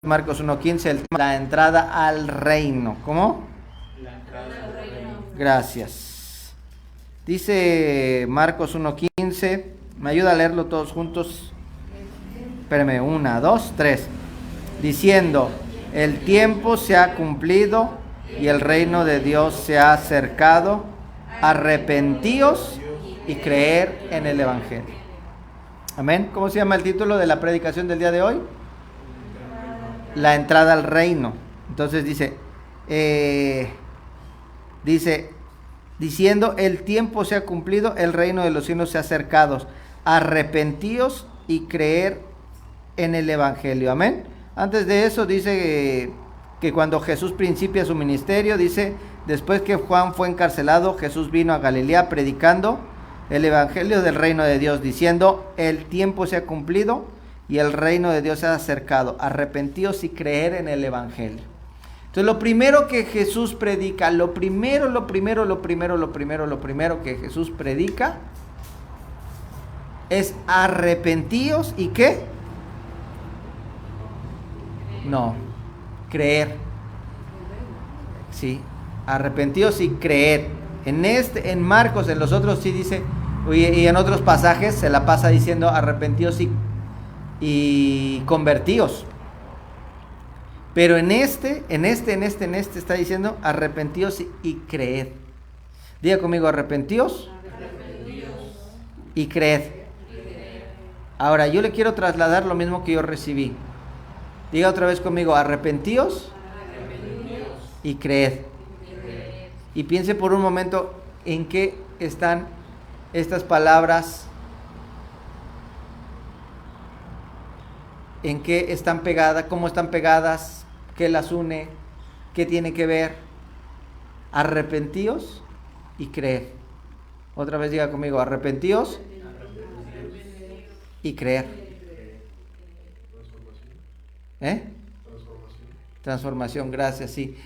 Marcos 1:15, el tema, la entrada al reino. ¿Cómo? La entrada al reino. Gracias. Dice Marcos 1:15. ¿Me ayuda a leerlo todos juntos? Espérame, 1, 2, 3. Diciendo, el tiempo se ha cumplido y el reino de Dios se ha acercado. Arrepentíos y creer en el Evangelio. Amén. ¿Cómo se llama el título de la predicación del día de hoy? La entrada al reino. Entonces diciendo, el tiempo se ha cumplido, el reino de los cielos se ha acercado. Arrepentíos y creer en el Evangelio. Amén. Antes de eso dice que cuando Jesús principia su ministerio, dice, después que Juan fue encarcelado, Jesús vino a Galilea predicando el Evangelio del reino de Dios, diciendo, el tiempo se ha cumplido y el reino de Dios se ha acercado. Arrepentíos y creer en el Evangelio. Entonces lo primero que Jesús predica, lo primero que Jesús predica es arrepentíos y ¿qué? No, creer. Sí, arrepentíos y creer. En Marcos, en los otros sí dice, y en otros pasajes se la pasa diciendo arrepentíos y convertíos. Pero en este está diciendo arrepentíos y creed. Diga conmigo, arrepentíos y creed. Ahora, yo le quiero trasladar lo mismo que yo recibí. Diga otra vez conmigo, arrepentíos y creed. Y piense por un momento en qué están estas palabras, en qué están pegadas, cómo están pegadas, qué las une, qué tiene que ver. Arrepentíos y creer. Otra vez diga conmigo, arrepentíos y creer. Transformación, gracias, sí.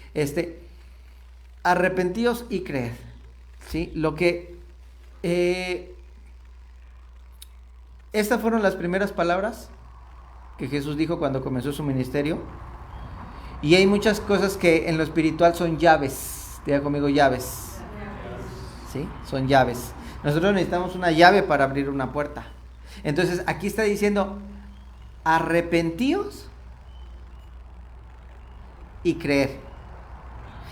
Arrepentíos y creer. ¿Sí? Lo que estas fueron las primeras palabras que Jesús dijo cuando comenzó su ministerio. Y hay muchas cosas que en lo espiritual son llaves. Diga conmigo, llaves. ¿Sí? Son llaves. Nosotros necesitamos una llave para abrir una puerta. Entonces aquí está diciendo, arrepentíos y creer.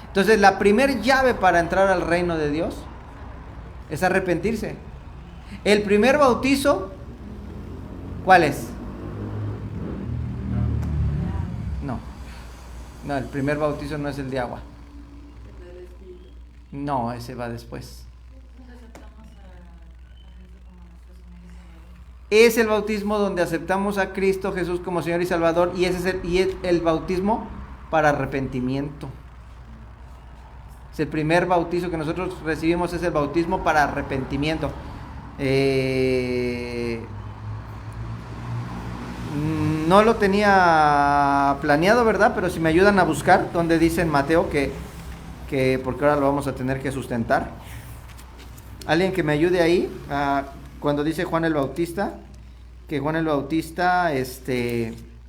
Entonces la primer llave para entrar al reino de Dios es arrepentirse. El primer bautizo, ¿cuál es? No, el primer bautizo no es el de agua. No, ese va después. Es el bautismo donde aceptamos a Cristo Jesús como Señor y Salvador, y ese es el bautismo para arrepentimiento. Es el primer bautizo que nosotros recibimos, es el bautismo para arrepentimiento. No lo tenía planeado, ¿verdad? Pero si me ayudan a buscar donde dice en Mateo que porque ahora lo vamos a tener que sustentar. Alguien que me ayude ahí, cuando dice Juan el Bautista, que Juan el Bautista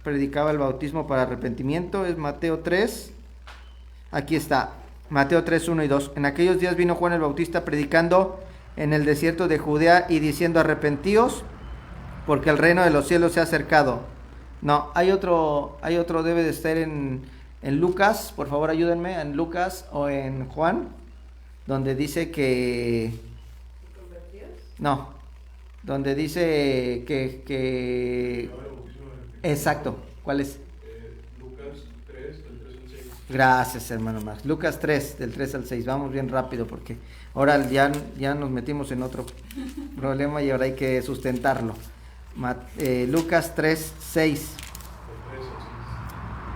predicaba el bautismo para arrepentimiento, es Mateo 3. Aquí está, Mateo 3, 1 y 2. En aquellos días vino Juan el Bautista predicando en el desierto de Judea y diciendo, arrepentíos, porque el reino de los cielos se ha acercado. No, hay otro debe de estar en Lucas, por favor ayúdenme, en Lucas o en Juan, donde dice que... No, donde dice que... Exacto, ¿cuál es? Lucas 3, del 3 al 6. Gracias, hermano Max. Lucas 3, del 3 al 6. Vamos bien rápido porque ahora ya nos metimos en otro problema y ahora hay que sustentarlo. Lucas 3, 6.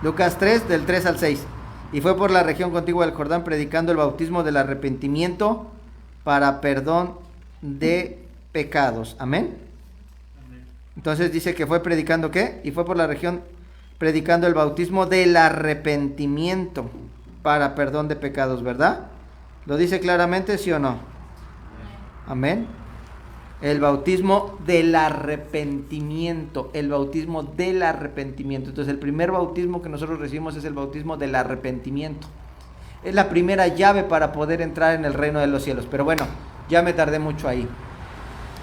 Lucas 3, del 3 al 6. Y fue por la región contigua del Jordán predicando el bautismo del arrepentimiento para perdón de pecados. Amén. Entonces dice que fue predicando ¿qué? Y fue por la región predicando el bautismo del arrepentimiento para perdón de pecados, ¿verdad? ¿Lo dice claramente, sí o no? Amén. El bautismo del arrepentimiento. El bautismo del arrepentimiento. Entonces el primer bautismo que nosotros recibimos es el bautismo del arrepentimiento. Es la primera llave para poder entrar en el reino de los cielos. Pero bueno, ya me tardé mucho ahí.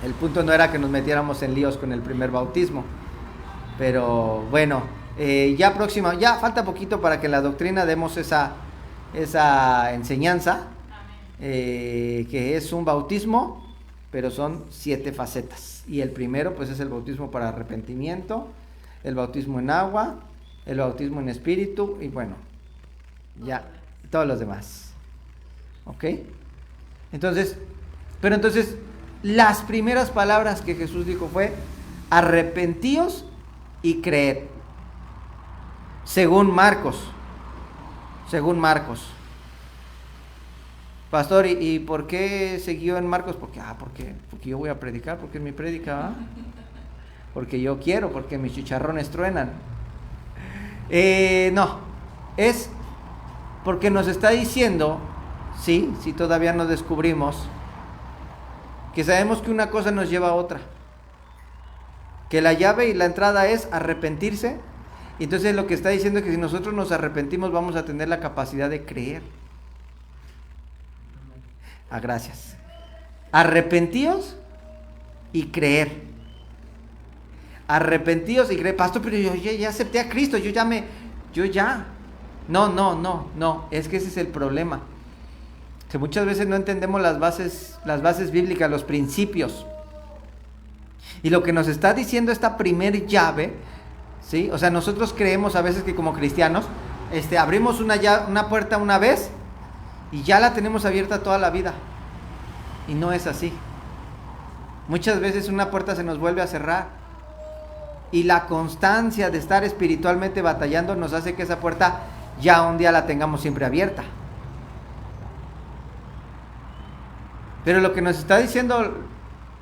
El punto no era que nos metiéramos en líos con el primer bautismo. Pero bueno, ya falta poquito para que en la doctrina demos esa enseñanza. Que es un bautismo, pero son 7 facetas. Y el primero pues es el bautismo para arrepentimiento, el bautismo en agua, el bautismo en espíritu y bueno, ya todos los demás. ¿Ok? Entonces, las primeras palabras que Jesús dijo fue: arrepentíos y creed. Según Marcos. Pastor, ¿y por qué siguió en Marcos? Porque yo voy a predicar, porque es mi prédica, ¿va? Porque yo quiero, porque mis chicharrones truenan. No, es porque nos está diciendo, sí, si todavía no descubrimos, que sabemos que una cosa nos lleva a otra. Que la llave y la entrada es arrepentirse. Entonces lo que está diciendo es que si nosotros nos arrepentimos vamos a tener la capacidad de creer. Gracias. Arrepentíos y creer. Arrepentíos y creer. Pastor, pero yo ya acepté a Cristo. No. Es que ese es el problema. Que muchas veces no entendemos las bases bíblicas, los principios. Y lo que nos está diciendo esta primer llave, ¿sí? O sea, nosotros creemos a veces que como cristianos, abrimos una puerta una vez y ya la tenemos abierta toda la vida. Y no es así. Muchas veces una puerta se nos vuelve a cerrar. Y la constancia de estar espiritualmente batallando nos hace que esa puerta ya un día la tengamos siempre abierta. Pero lo que nos está diciendo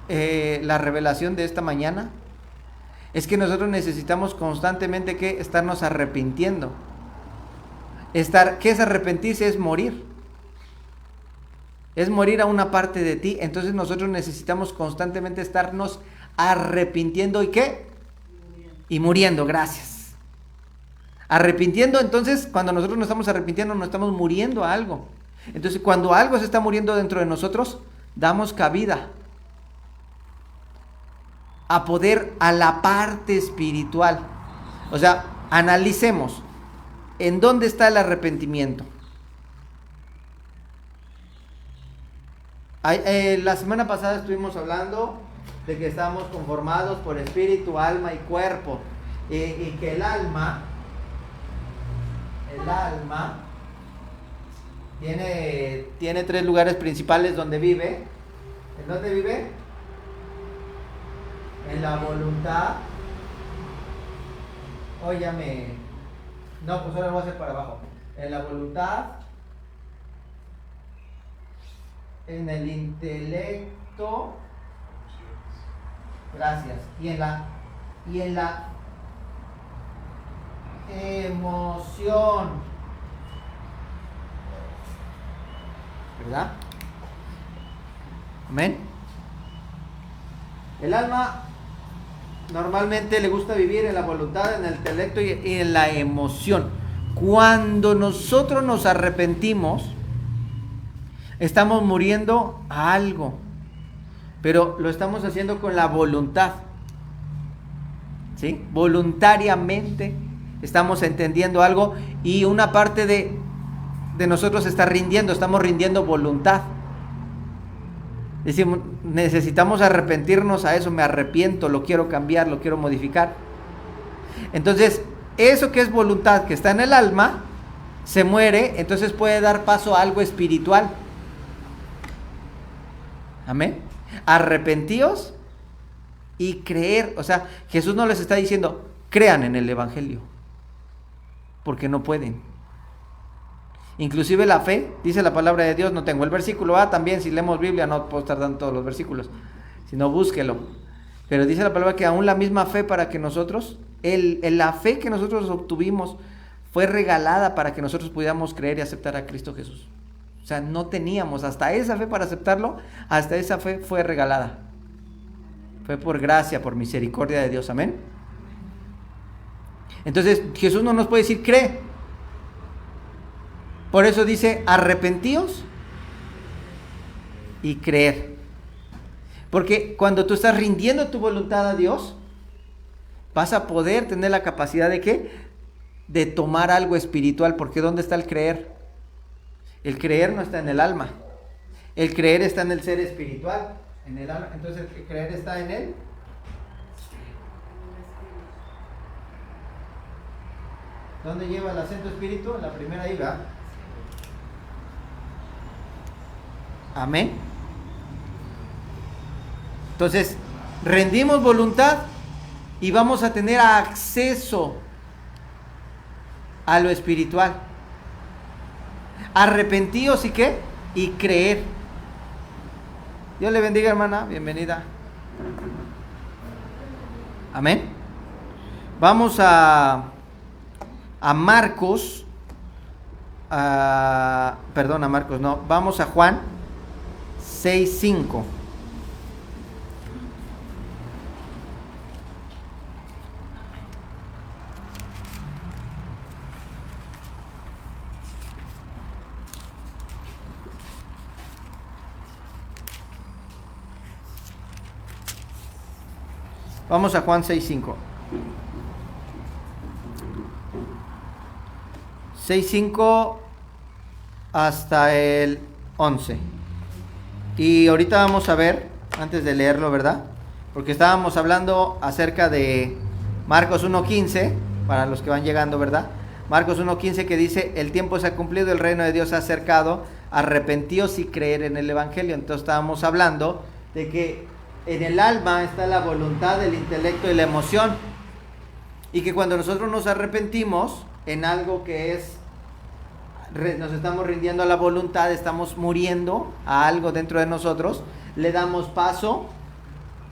la revelación de esta mañana es que nosotros necesitamos constantemente que estarnos arrepintiendo. ¿Qué es arrepentirse? Es morir. Es morir a una parte de ti. Entonces nosotros necesitamos constantemente estarnos arrepintiendo. ¿Y qué? Y muriendo, gracias. Arrepintiendo, entonces cuando nosotros nos estamos arrepintiendo nos estamos muriendo a algo. Entonces cuando algo se está muriendo dentro de nosotros, damos cabida a la parte espiritual. O sea, analicemos en dónde está el arrepentimiento. La semana pasada estuvimos hablando de que estamos conformados por espíritu, alma y cuerpo, y que el alma tiene 3 lugares principales donde vive. ¿En dónde vive? En la voluntad. No, pues ahora lo voy a hacer para abajo. En la voluntad, en el intelecto, gracias, y en la emoción, ¿verdad? Amén. El alma normalmente le gusta vivir en la voluntad, en el intelecto y en la emoción. Cuando nosotros nos arrepentimos, estamos muriendo a algo, pero lo estamos haciendo con la voluntad, ¿sí? Voluntariamente estamos entendiendo algo y una parte de nosotros está rindiendo, estamos rindiendo voluntad. Decimos, necesitamos arrepentirnos a eso, me arrepiento, lo quiero cambiar, lo quiero modificar. Entonces, eso que es voluntad, que está en el alma, se muere, entonces puede dar paso a algo espiritual. Amén. Arrepentíos y creer. O sea, Jesús no les está diciendo crean en el evangelio, porque no pueden. Inclusive la fe, dice la palabra de Dios, no tengo el versículo también, si leemos Biblia no puedo estar dando todos los versículos, sino búsquelo. Pero dice la palabra que aún la misma fe para que nosotros, la fe que nosotros obtuvimos fue regalada para que nosotros pudiéramos creer y aceptar a Cristo Jesús. O sea, no teníamos hasta esa fe para aceptarlo, hasta esa fe fue regalada. Fue por gracia, por misericordia de Dios. Amén. Entonces Jesús no nos puede decir cree. Por eso dice arrepentíos y creer. Porque cuando tú estás rindiendo tu voluntad a Dios, vas a poder tener la capacidad de ¿qué? De tomar algo espiritual. Porque ¿dónde está el creer? El creer no está en el alma. El creer está en el ser espiritual, en el alma. Entonces el creer está en él. ¿Dónde lleva el acento espíritu? En la primera I, ¿verdad? Amén. Entonces, rendimos voluntad y vamos a tener acceso a lo espiritual. Arrepentíos y ¿qué? Y creer. Dios le bendiga, hermana, bienvenida. Amén. Vamos a Marcos, perdón, a Marcos no, vamos a Juan 6:5. Vamos a Juan 6:5. 6:5 hasta el 11. Y ahorita vamos a ver, antes de leerlo, ¿verdad? Porque estábamos hablando acerca de Marcos 1:15, para los que van llegando, ¿verdad? Marcos 1:15 que dice, el tiempo se ha cumplido, el reino de Dios se ha acercado, arrepentíos y creer en el Evangelio. Entonces estábamos hablando de que en el alma está la voluntad, el intelecto y la emoción. Y que cuando nosotros nos arrepentimos en algo que es, nos estamos rindiendo a la voluntad, estamos muriendo a algo dentro de nosotros, le damos paso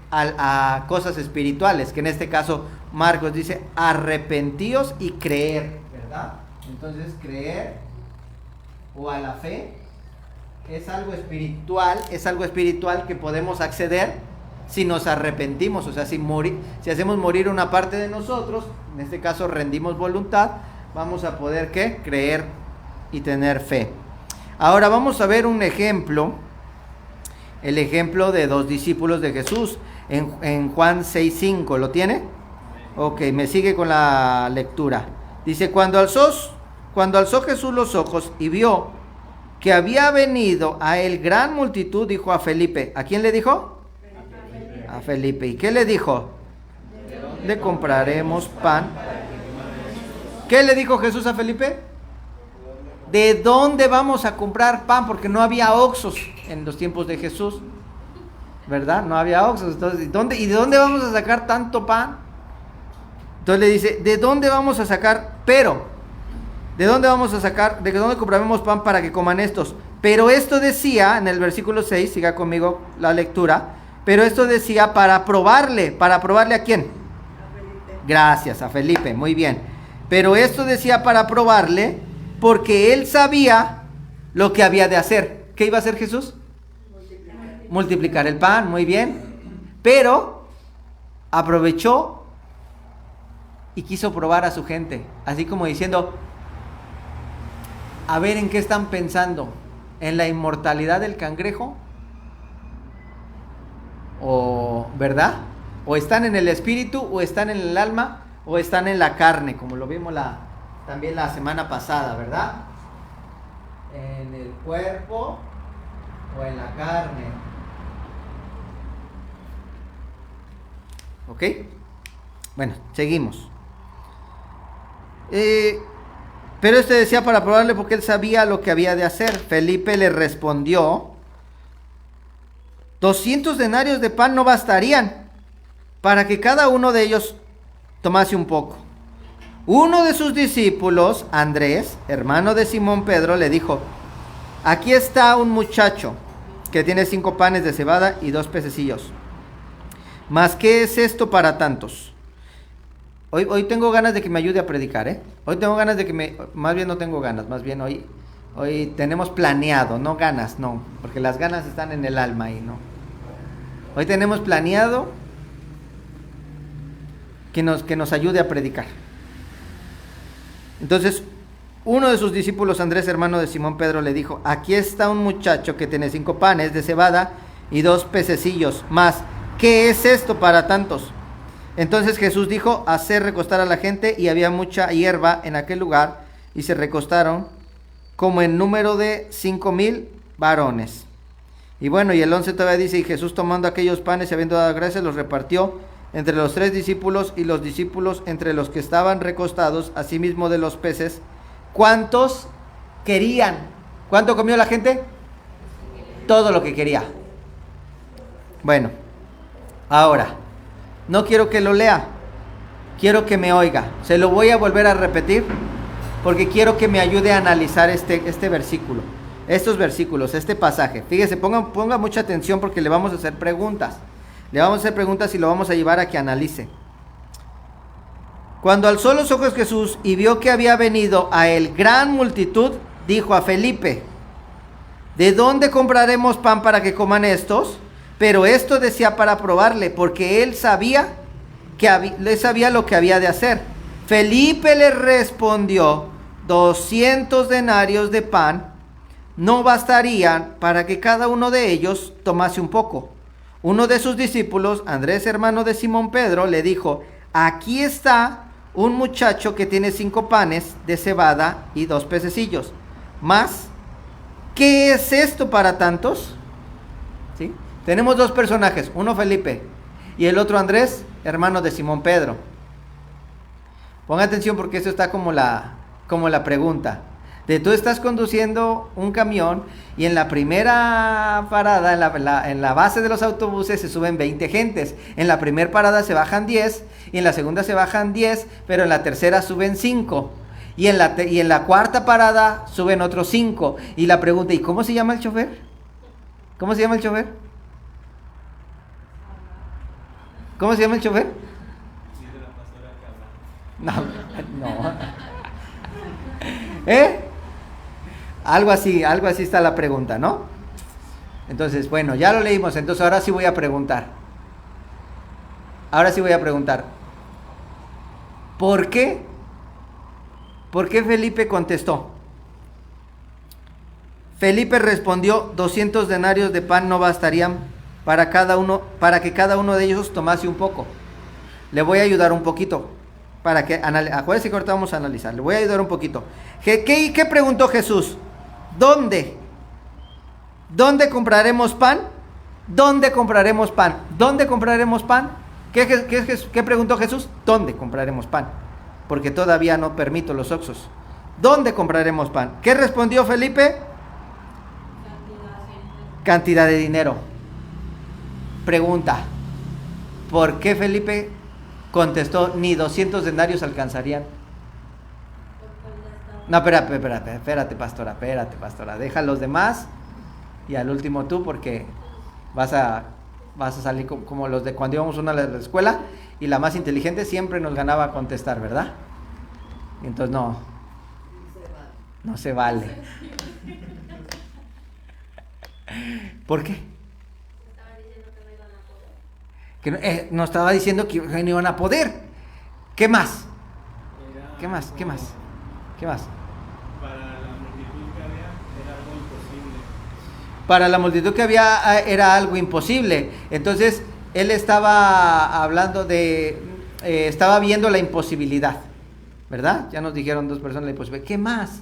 a cosas espirituales, que en este caso Marcos dice, arrepentíos y creer, ¿verdad? Entonces creer o a la fe es algo espiritual que podemos acceder si nos arrepentimos, o sea, si hacemos morir una parte de nosotros, en este caso rendimos voluntad, vamos a poder ¿qué? Creer y tener fe. Ahora vamos a ver un ejemplo, el ejemplo de dos discípulos de Jesús, en Juan 6:5, ¿lo tiene? Ok, me sigue con la lectura. Dice, cuando alzó Jesús los ojos y vio que había venido a él gran multitud, dijo a Felipe, ¿a quién le dijo? A Felipe. ¿Y qué le dijo? Le compraremos pan. ¿Qué le dijo Jesús a Felipe? ¿De dónde vamos a comprar pan? Porque no había Oxxos en los tiempos de Jesús, ¿verdad? No había Oxxos. Entonces, ¿y de dónde vamos a sacar tanto pan? Entonces le dice, ¿de dónde vamos a sacar? Pero, ¿de dónde vamos a sacar? ¿De dónde compraremos pan para que coman estos? Pero esto decía, en el versículo 6, siga conmigo la lectura, pero esto decía ¿para probarle a quién? A Felipe. Gracias, a Felipe, muy bien. Pero esto decía para probarle, porque él sabía lo que había de hacer. ¿Qué iba a hacer Jesús? Multiplicar el pan, muy bien. Pero aprovechó y quiso probar a su gente, así como diciendo, a ver en qué están pensando, en la inmortalidad del cangrejo, o ¿verdad? O están en el espíritu, o están en el alma, o están en la carne, como lo vimos también la semana pasada, ¿verdad? En el cuerpo o en la carne. ¿Ok? Bueno, seguimos. Pero este decía para probarle porque él sabía lo que había de hacer. Felipe le respondió, 200 denarios de pan no bastarían para que cada uno de ellos tomase un poco. Uno de sus discípulos, Andrés, hermano de Simón Pedro, le dijo, aquí está un muchacho que tiene 5 panes de cebada y 2 pececillos. ¿Mas qué es esto para tantos? Hoy tengo ganas de que me ayude a predicar, ¿eh? Hoy tengo ganas de que más bien no tengo ganas, más bien hoy tenemos planeado, no ganas, no, porque las ganas están en el alma y no. Hoy tenemos planeado que nos ayude a predicar. Entonces, uno de sus discípulos, Andrés, hermano de Simón Pedro, le dijo: aquí está un muchacho que tiene 5 panes de cebada y 2 pececillos más. ¿Qué es esto para tantos? Entonces Jesús dijo: hacer recostar a la gente, y había mucha hierba en aquel lugar, y se recostaron como en número de 5,000 varones. Y bueno, y el 11 todavía dice: y Jesús, tomando aquellos panes y habiendo dado gracias, los repartió entre los 3 discípulos, y los discípulos entre los que estaban recostados, asimismo de los peces. ¿Cuántos querían? ¿Cuánto comió la gente? Todo lo que quería. Bueno, ahora, no quiero que lo lea, quiero que me oiga. Se lo voy a volver a repetir, porque quiero que me ayude a analizar este versículo, estos versículos, este pasaje. Fíjese, ponga mucha atención, porque le vamos a hacer preguntas. Le vamos a hacer preguntas y lo vamos a llevar a que analice. Cuando alzó los ojos Jesús y vio que había venido a él gran multitud, dijo a Felipe: ¿de dónde compraremos pan para que coman estos? Pero esto decía para probarle, porque él sabía lo que había de hacer. Felipe le respondió: 200 denarios de pan no bastarían para que cada uno de ellos tomase un poco. Uno de sus discípulos, Andrés, hermano de Simón Pedro, le dijo: aquí está un muchacho que tiene 5 panes de cebada y 2 pececillos. Más, ¿qué es esto para tantos? ¿Sí? Tenemos 2 personajes, uno Felipe y el otro Andrés, hermano de Simón Pedro. Ponga atención, porque esto está como la pregunta. Tú estás conduciendo un camión y en la primera parada, en la base de los autobuses, se suben 20 gentes. En la primera parada se bajan 10, y en la segunda se bajan 10, pero en la tercera suben 5. Y en la cuarta parada suben otros 5. Y la pregunta: ¿y cómo se llama el chofer? ¿Cómo se llama el chofer? ¿Cómo se llama el chofer? No. Algo así está la pregunta, ¿no? Entonces, bueno, ya lo leímos. Entonces ahora sí voy a preguntar. ¿Por qué? ¿Por qué Felipe contestó? Felipe respondió: 200 denarios de pan no bastarían para que cada uno de ellos tomase un poco. Le voy a ayudar un poquito. Acuérdense que ahorita vamos a analizar. Le voy a ayudar un poquito. ¿Qué preguntó Jesús? ¿Dónde? ¿Dónde compraremos pan? ¿Dónde compraremos pan? ¿Dónde compraremos pan? ¿Qué preguntó Jesús? ¿Dónde compraremos pan? Porque todavía no permito los oxos. ¿Dónde compraremos pan? ¿Qué respondió Felipe? Cantidad de dinero. Pregunta: ¿por qué Felipe contestó ni 200 denarios alcanzarían? No, espérate, pastora, deja a los demás y al último tú, porque vas a salir como los de cuando íbamos a la escuela y la más inteligente siempre nos ganaba a contestar, ¿verdad? Entonces no se vale. ¿Por qué? No estaba diciendo que no iban a poder. ¿Qué más? ¿Qué más? Para la multitud que había era algo imposible. Entonces él estaba hablando estaba viendo la imposibilidad, ¿verdad? Ya nos dijeron 2 personas la imposibilidad. ¿Qué más?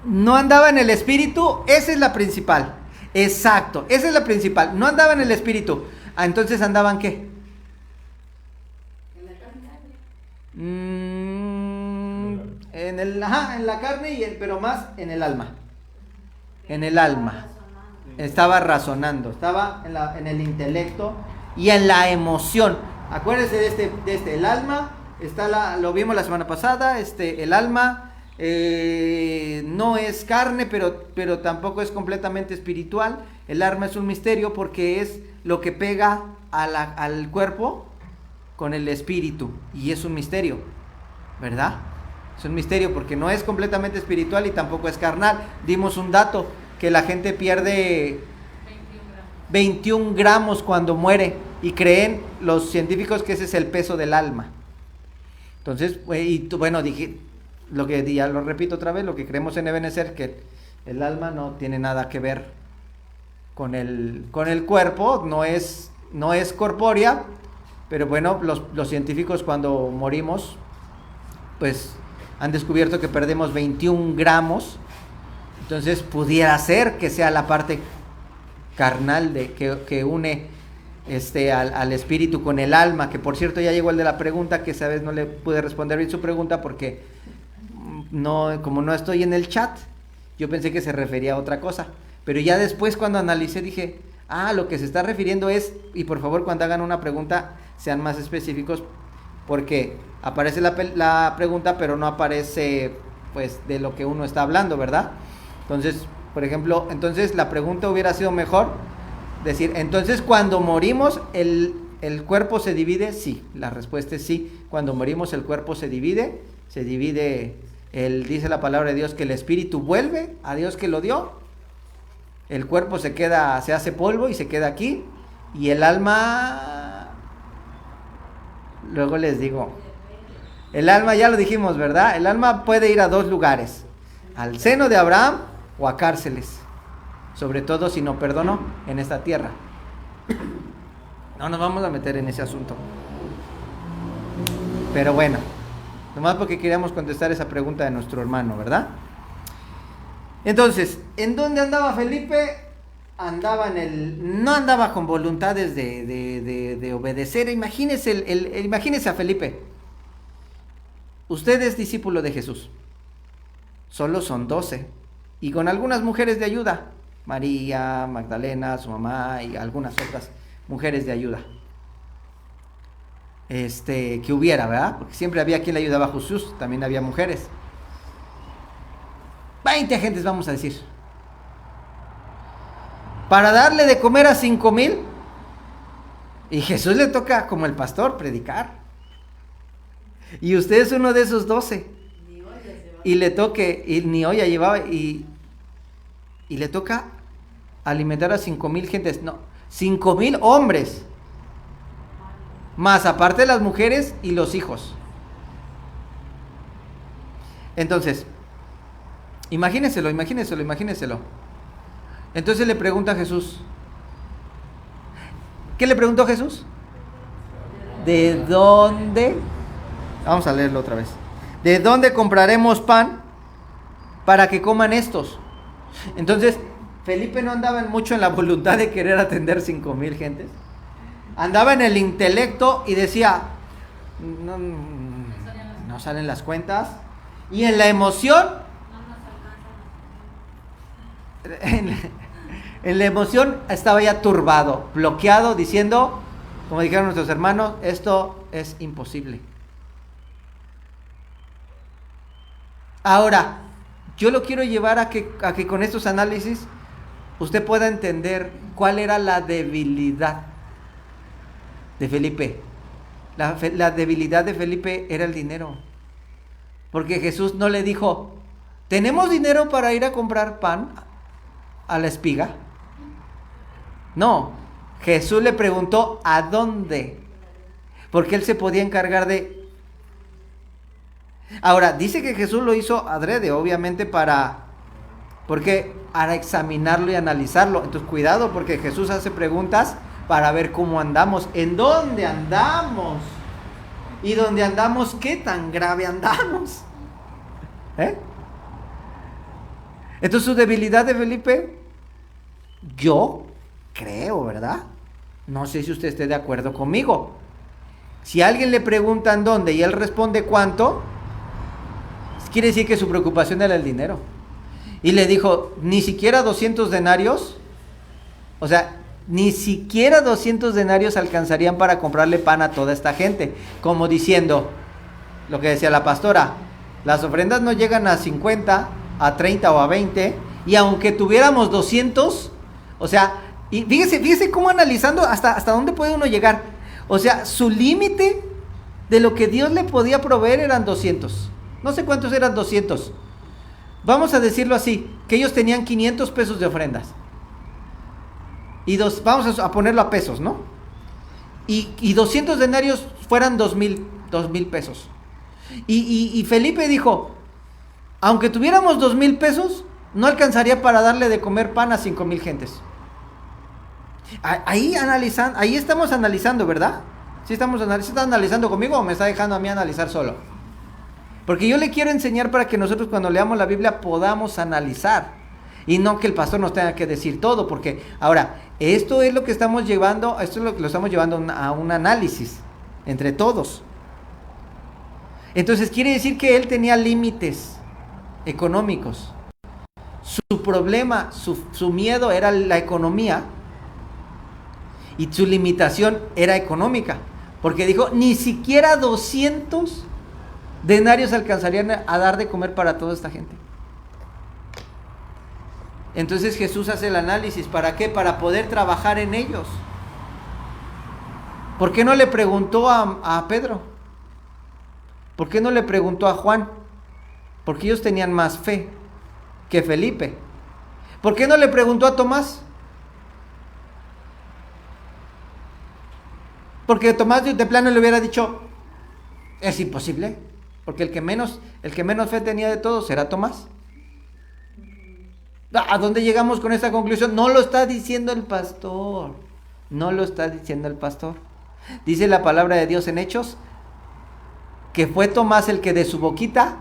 No andaba en el espíritu. Esa es la principal. Exacto, esa es la principal. No andaba en el espíritu. Entonces andaban ¿qué? En la carne, pero más en el alma. En el alma. Estaba razonando, estaba en el intelecto y en la emoción. Acuérdense de este el alma, lo vimos la semana pasada, el alma no es carne, pero tampoco es completamente espiritual. El alma es un misterio, porque es lo que pega al cuerpo con el espíritu, y es un misterio, ¿verdad? Es un misterio porque no es completamente espiritual y tampoco es carnal. Dimos un dato, que la gente pierde 21 gramos cuando muere. y creen los científicos que ese es el peso del alma. Entonces, bueno, dije, ya lo repito otra vez, lo que creemos en Ebenezer, que el alma no tiene nada que ver con el cuerpo, no es corpórea, pero bueno, los científicos cuando morimos, pues han descubierto que perdemos 21 gramos, entonces pudiera ser que sea la parte carnal que une al espíritu con el alma, que por cierto ya llegó el de la pregunta, que esa vez no le pude responder bien su pregunta porque como no estoy en el chat, yo pensé que se refería a otra cosa, pero ya después cuando analicé dije, lo que se está refiriendo es, y por favor cuando hagan una pregunta sean más específicos, porque aparece la pregunta pero no aparece pues de lo que uno está hablando, ¿verdad? Entonces, por ejemplo, la pregunta hubiera sido mejor decir, entonces cuando morimos el cuerpo se divide. Sí, la respuesta es sí, cuando morimos el cuerpo se divide, dice la palabra de Dios que el espíritu vuelve a Dios que lo dio, el cuerpo se hace polvo y se queda aquí, y el alma, luego les digo, el alma ya lo dijimos, ¿verdad? El alma puede ir a 2 lugares, al seno de Abraham o a cárceles, sobre todo si no perdonó en esta tierra. No nos vamos a meter en ese asunto, pero bueno, nomás porque queríamos contestar esa pregunta de nuestro hermano, ¿verdad? Entonces, ¿en dónde andaba Felipe? No andaba con voluntades de obedecer. Imagínese a Felipe. Usted es discípulo de Jesús. Solo son 12. Y con algunas mujeres de ayuda. María, Magdalena, su mamá y algunas otras mujeres de ayuda. Que hubiera, ¿verdad? Porque siempre había quien le ayudaba a Jesús. También había mujeres. 20 agentes, vamos a decir. Para darle de comer a 5,000. Y Jesús le toca, como el pastor, predicar. Y usted es uno de esos 12. Y le toque, y ni olla llevaba, y le toca alimentar a 5,000 gentes. No, 5,000 hombres. Más aparte las mujeres y los hijos. Entonces, imagínenselo. Entonces le pregunta a Jesús. ¿Qué le preguntó Jesús? ¿De dónde? Vamos a leerlo otra vez. ¿De dónde compraremos pan para que coman estos? Entonces, Felipe no andaba mucho en la voluntad de querer atender 5,000 gentes. Andaba en el intelecto y decía, no salen las cuentas. Y en la emoción, en la emoción estaba ya turbado, bloqueado, diciendo, como dijeron nuestros hermanos, esto es imposible. Ahora, yo lo quiero llevar a que con estos análisis usted pueda entender cuál era la debilidad de Felipe. La debilidad de Felipe era el dinero. Porque Jesús no le dijo, ¿tenemos dinero para ir a comprar pan a la espiga? No, Jesús le preguntó ¿a dónde? Porque él se podía encargar de... Ahora, dice que Jesús lo hizo adrede, obviamente para examinarlo y analizarlo. Entonces, cuidado, porque Jesús hace preguntas para ver cómo andamos, en dónde andamos. Y dónde andamos, qué tan grave andamos. Entonces, su debilidad de Felipe, yo creo, ¿verdad? No sé si usted esté de acuerdo conmigo. Si alguien le pregunta en dónde y él responde cuánto, quiere decir que su preocupación era el dinero. Y le dijo, ni siquiera 200 denarios, o sea, ni siquiera 200 denarios alcanzarían para comprarle pan a toda esta gente. Como diciendo, lo que decía la pastora, las ofrendas no llegan a 50, a 30 o a 20, y aunque tuviéramos 200, o sea, y fíjese cómo analizando hasta dónde puede uno llegar. O sea, su límite de lo que Dios le podía proveer eran 200. No sé cuántos eran 200. Vamos a decirlo así, que ellos tenían 500 pesos de ofrendas. Y vamos a ponerlo a pesos, ¿no? y 200 denarios fueran 2,000 pesos. Y Felipe dijo, aunque tuviéramos 2,000 pesos, no alcanzaría para darle de comer pan a 5,000 gentes. Ahí estamos analizando, ¿verdad? ¿Sí está analizando conmigo o me está dejando a mí analizar solo? Porque yo le quiero enseñar para que nosotros cuando leamos la Biblia podamos analizar. Y no que el pastor nos tenga que decir todo, porque ahora, esto es lo que estamos llevando, esto es lo que lo estamos llevando a un análisis entre todos. Entonces quiere decir que él tenía límites económicos. Su problema, su miedo era la economía y su limitación era económica. Porque dijo, ni siquiera 200 denarios alcanzarían a dar de comer para toda esta gente. Entonces Jesús hace el análisis, ¿para qué? Para poder trabajar en ellos. ¿Por qué no le preguntó a Pedro? ¿Por qué no le preguntó a Juan? Porque ellos tenían más fe que Felipe. ¿Por qué no le preguntó a Tomás? Porque Tomás de plano le hubiera dicho, es imposible, porque el que menos fe tenía de todos era Tomás. ¿A dónde llegamos con esta conclusión? No lo está diciendo el pastor. No lo está diciendo el pastor. Dice la palabra de Dios en Hechos que fue Tomás el que de su boquita.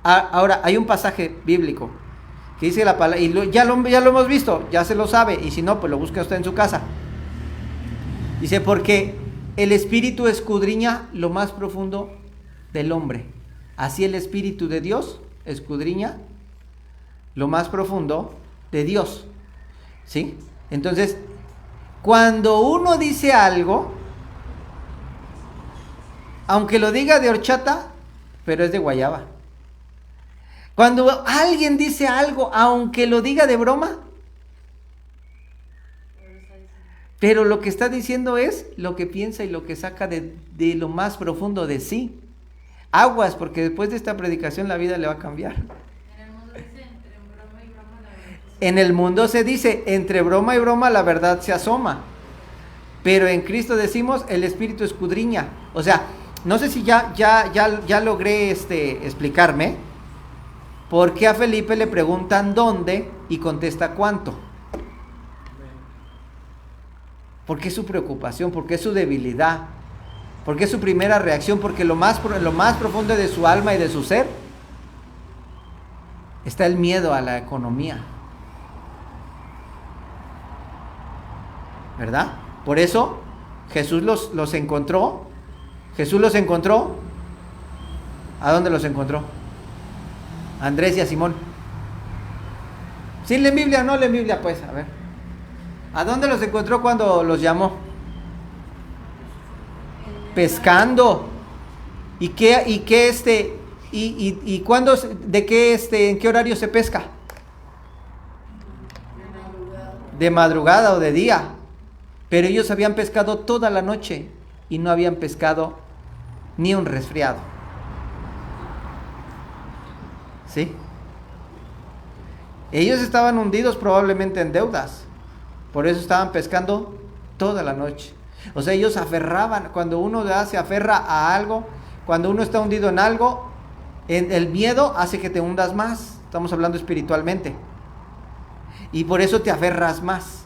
Ahora, hay un pasaje bíblico que dice la palabra, y ya lo hemos visto, ya se lo sabe, y si no, pues lo busca usted en su casa. Dice, porque el Espíritu escudriña lo más profundo del hombre. Así el Espíritu de Dios escudriña lo más profundo de Dios. ¿Sí? Entonces, cuando uno dice algo, aunque lo diga de horchata, pero es de guayaba. Cuando alguien dice algo, aunque lo diga de broma, pero lo que está diciendo es lo que piensa y lo que saca de lo más profundo de sí. Aguas, porque después de esta predicación la vida le va a cambiar. En el mundo se dice, entre broma y broma la verdad se asoma. Pero en Cristo decimos, el Espíritu escudriña. O sea, no sé si ya logré explicarme. ¿Por qué a Felipe le preguntan dónde y contesta cuánto? ¿Por qué su preocupación? ¿Por qué su debilidad? ¿Por qué su primera reacción? Porque lo más profundo de su alma y de su ser está el miedo a la economía. ¿Verdad? Por eso Jesús los encontró. Jesús los encontró. ¿A dónde los encontró? A Andrés y a Simón. ¿Sí leen Biblia o no leen Biblia? Pues, a ver. ¿A dónde los encontró cuando los llamó? Pescando. ¿Y cuándo, en qué horario se pesca? De madrugada o de día. Pero ellos habían pescado toda la noche y no habían pescado ni un resfriado. ¿Sí? Ellos estaban hundidos probablemente en deudas. Por eso estaban pescando toda la noche. O sea, ellos aferraban. Cuando uno se aferra a algo, cuando uno está hundido en algo, el miedo hace que te hundas más. Estamos hablando espiritualmente. Y por eso te aferras más.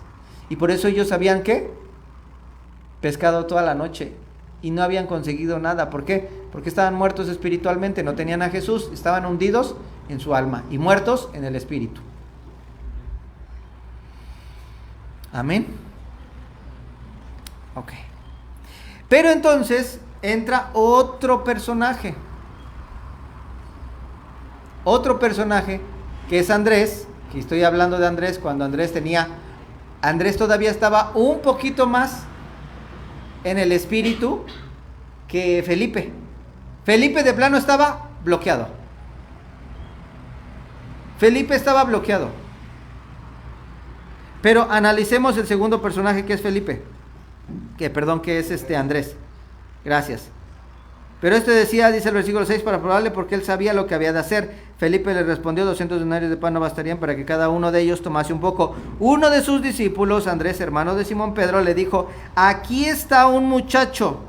Y por eso ellos habían ¿qué? Pescado toda la noche y no habían conseguido nada. ¿Por qué? Porque estaban muertos espiritualmente, no tenían a Jesús, estaban hundidos en su alma y muertos en el espíritu. Amén. Ok. Pero entonces entra otro personaje. Otro personaje que es Andrés, que estoy hablando de Andrés cuando Andrés todavía estaba un poquito más en el espíritu que Felipe. Felipe de plano estaba bloqueado. Felipe estaba bloqueado. Pero analicemos el segundo personaje que es Felipe. Que es Andrés. Gracias. Pero este decía, dice el versículo 6, para probarle porque él sabía lo que había de hacer. Felipe le respondió, 200 denarios de pan no bastarían para que cada uno de ellos tomase un poco. Uno de sus discípulos, Andrés, hermano de Simón Pedro, le dijo, aquí está un muchacho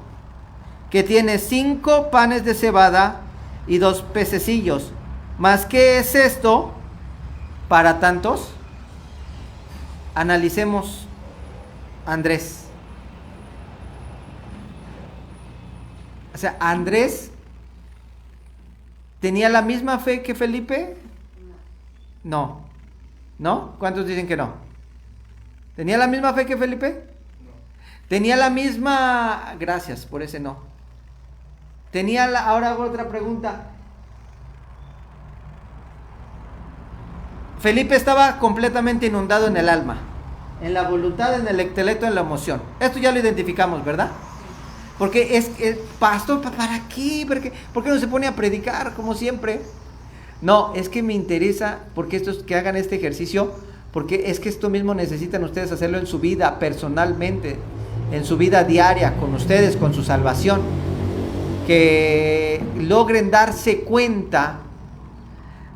que tiene 5 panes de cebada y 2 pececillos. ¿Mas qué es esto para tantos? Analicemos, Andrés. O sea, Andrés tenía la misma fe que Felipe. No. ¿No? ¿Cuántos dicen que no? ¿Tenía la misma fe que Felipe? No. Tenía la misma... Gracias por ese no. Tenía la... Ahora hago otra pregunta. Felipe estaba completamente inundado en el alma, en la voluntad, en el intelecto, en la emoción. Esto ya lo identificamos, ¿verdad? Porque es pastor, ¿para qué? ¿Por qué no se pone a predicar como siempre? No, es que me interesa porque estos que hagan este ejercicio, porque es que esto mismo necesitan ustedes hacerlo en su vida personalmente, en su vida diaria, con ustedes, con su salvación, que logren darse cuenta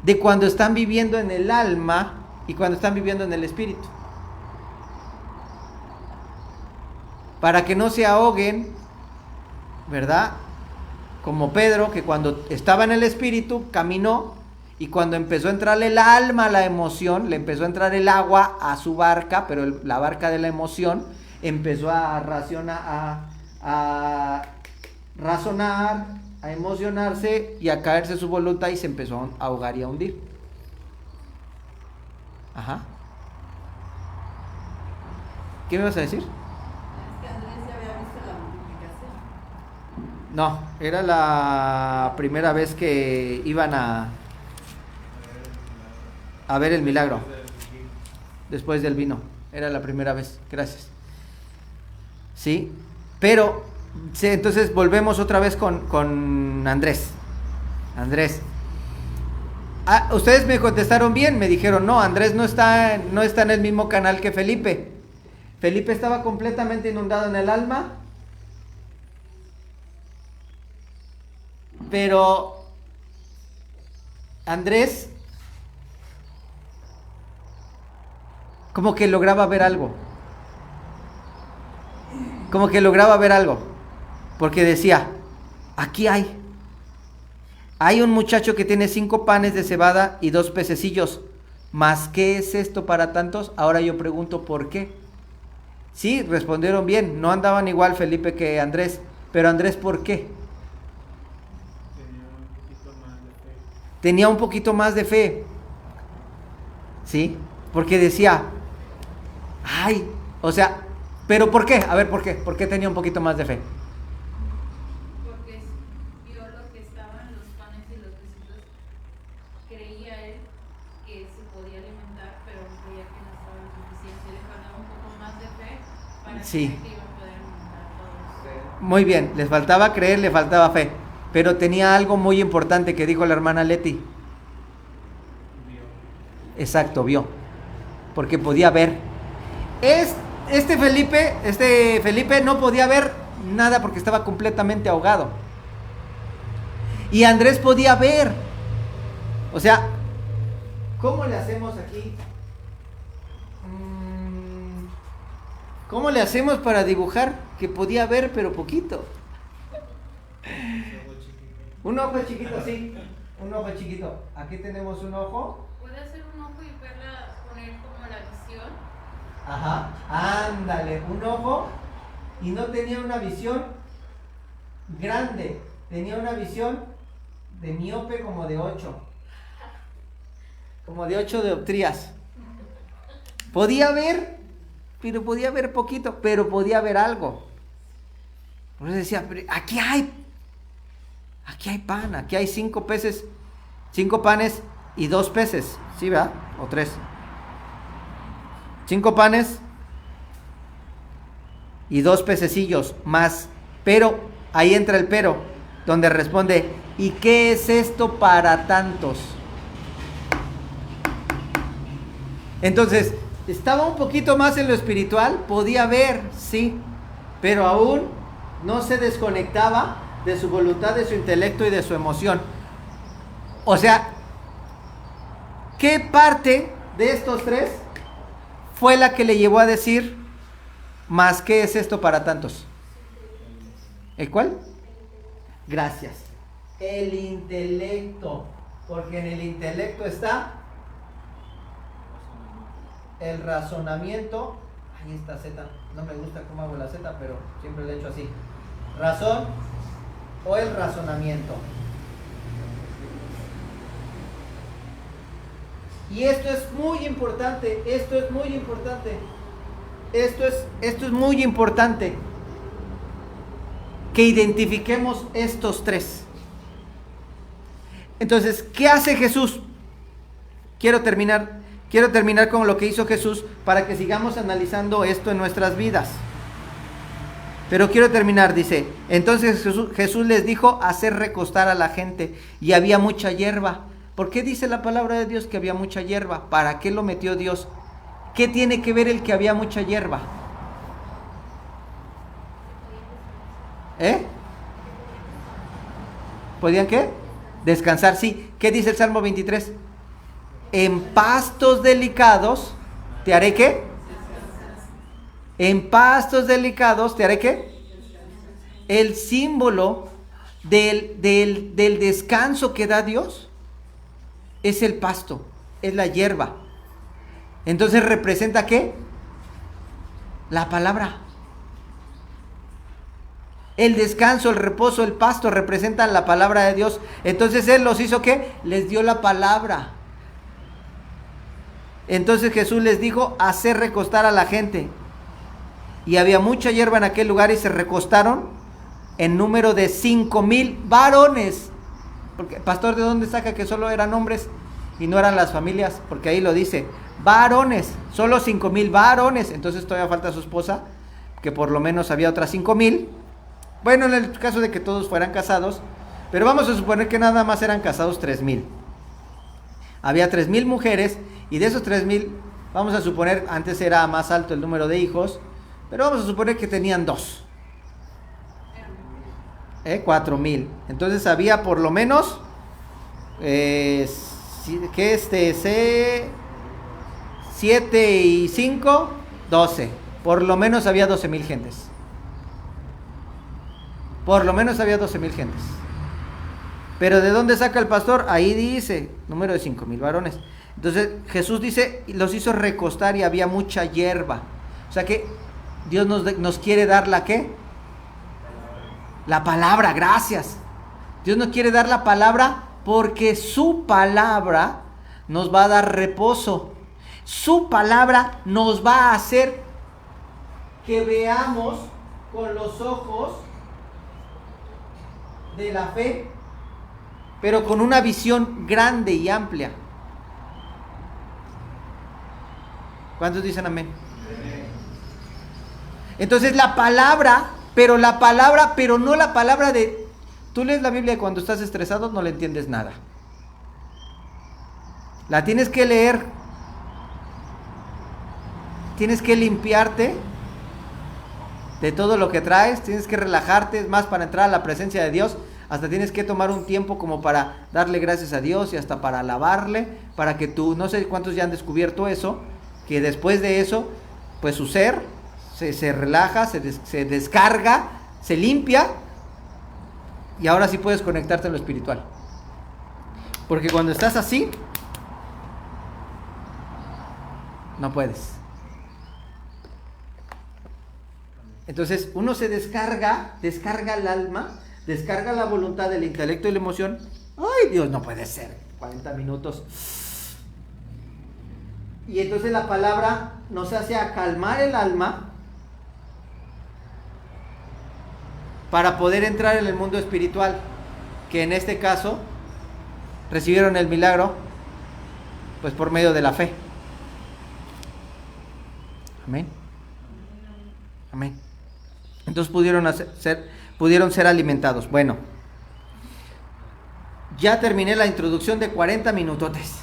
de cuando están viviendo en el alma y cuando están viviendo en el espíritu, para que no se ahoguen, ¿verdad? Como Pedro, que cuando estaba en el espíritu caminó, y cuando empezó a entrarle el alma, la emoción, le empezó a entrar el agua a su barca, pero la barca de la emoción empezó a razonar, a emocionarse y a caerse su voluntad y se empezó a ahogar y a hundir. Ajá. ¿Qué me vas a decir? No, era la primera vez que iban a ver el milagro. Después del vino. Era la primera vez. Gracias. Sí, pero sí, entonces volvemos otra vez con Andrés. Andrés. Ustedes me contestaron bien, me dijeron, no, Andrés no está en el mismo canal que Felipe. Felipe estaba completamente inundado en el alma. Pero Andrés como que lograba ver algo. Porque decía, aquí hay un muchacho que tiene 5 panes de cebada y 2 pececillos. ¿Mas qué es esto para tantos? Ahora yo pregunto, ¿por qué? Sí, respondieron bien. No andaban igual Felipe que Andrés. Pero Andrés, ¿por qué? Tenía un poquito más de fe. ¿Sí? Porque decía, o sea, ¿pero por qué? A ver, ¿por qué? ¿Por qué tenía un poquito más de fe? Porque vio lo que estaban los panes y los pececitos. Creía él que se podía alimentar, pero creía que no estaba lo suficiente. Le faltaba un poco más de fe para Sí. creer que iba a poder alimentar a todos. Muy bien, les faltaba creer, le faltaba fe. Pero tenía algo muy importante que dijo la hermana Leti. Exacto, vio. Porque podía ver. Este Felipe no podía ver nada porque estaba completamente ahogado. Y Andrés podía ver. O sea, ¿cómo le hacemos aquí? ¿Cómo le hacemos para dibujar que podía ver pero poquito? Un ojo chiquito, sí. Un ojo chiquito. Aquí tenemos un ojo. Puede hacer un ojo y poner como la visión. Ajá. Ándale, un ojo. Y no tenía una visión grande. Tenía una visión de miope como de 8. Como de 8 dioptrías. Podía ver, pero podía ver poquito, pero podía ver algo. Por eso decía, aquí hay pan, aquí hay 5 peces, 5 panes y 2 peces, ¿sí, verdad? O 3. 5 panes y 2 pececillos más, pero, ahí entra el pero, donde responde, ¿y qué es esto para tantos? Entonces, estaba un poquito más en lo espiritual, podía ver, sí, pero aún no se desconectaba de su voluntad, de su intelecto y de su emoción. O sea, ¿qué parte de estos tres fue la que le llevó a decir, más qué es esto para tantos? ¿El cuál? Gracias. El intelecto, porque en el intelecto está el razonamiento. Ahí está Z, no me gusta cómo hago la Z, pero siempre le he hecho así. Razón o el razonamiento. Y esto es muy importante, esto es muy importante. Esto es muy importante que identifiquemos estos tres. Entonces, ¿qué hace Jesús? Quiero terminar con lo que hizo Jesús para que sigamos analizando esto en nuestras vidas. Pero quiero terminar, dice, entonces Jesús les dijo hacer recostar a la gente y había mucha hierba. ¿Por qué dice la palabra de Dios que había mucha hierba? ¿Para qué lo metió Dios? ¿Qué tiene que ver el que había mucha hierba? ¿Podían qué? Descansar, sí. ¿Qué dice el Salmo 23? En pastos delicados te haré ¿qué? En pastos delicados te haré ¿qué? El símbolo del descanso que da Dios es el pasto, es la hierba. Entonces representa ¿qué? La palabra. El descanso, el reposo, el pasto representan la palabra de Dios. Entonces Él los hizo ¿qué? Les dio la palabra. Entonces Jesús les dijo hacer recostar a la gente. Y había mucha hierba en aquel lugar y se recostaron en número de 5,000 varones. Porque, pastor, ¿de dónde saca que solo eran hombres y no eran las familias? Porque ahí lo dice, varones, solo 5,000 varones. Entonces todavía falta su esposa, que por lo menos había otras 5,000. Bueno, en el caso de que todos fueran casados, pero vamos a suponer que nada más eran casados 3,000. Había 3,000 mujeres y de esos 3,000, vamos a suponer, antes era más alto el número de hijos, pero vamos a suponer que tenían 2. 4,000. Entonces había por lo menos 7 y 5, 12. Por lo menos había 12,000 gentes. Por lo menos había 12,000 gentes. Pero ¿de dónde saca el pastor? Ahí dice, número de 5,000 varones. Entonces Jesús dice, los hizo recostar y había mucha hierba. O sea que Dios nos quiere dar la ¿qué? La palabra, gracias. Dios nos quiere dar la palabra porque su palabra nos va a dar reposo. Su palabra nos va a hacer que veamos con los ojos de la fe, pero con una visión grande y amplia. ¿Cuántos dicen amén? Entonces la palabra, pero no la palabra de... Tú lees la Biblia y cuando estás estresado no le entiendes nada. La tienes que leer. Tienes que limpiarte de todo lo que traes, tienes que relajarte, es más, para entrar a la presencia de Dios, hasta tienes que tomar un tiempo como para darle gracias a Dios y hasta para alabarle, para que tú, no sé cuántos ya han descubierto eso, que después de eso, pues su ser se relaja, se descarga, se limpia, y ahora sí puedes conectarte a lo espiritual. Porque cuando estás así, no puedes. Entonces uno se descarga el alma, descarga la voluntad, el intelecto y la emoción. ¡Ay, Dios, no puede ser! 40 minutos. Y entonces la palabra nos hace acalmar el alma para poder entrar en el mundo espiritual, que en este caso recibieron el milagro pues por medio de la fe. Amén. Amén. Entonces pudieron ser alimentados. Bueno, ya terminé la introducción de 40 minutotes.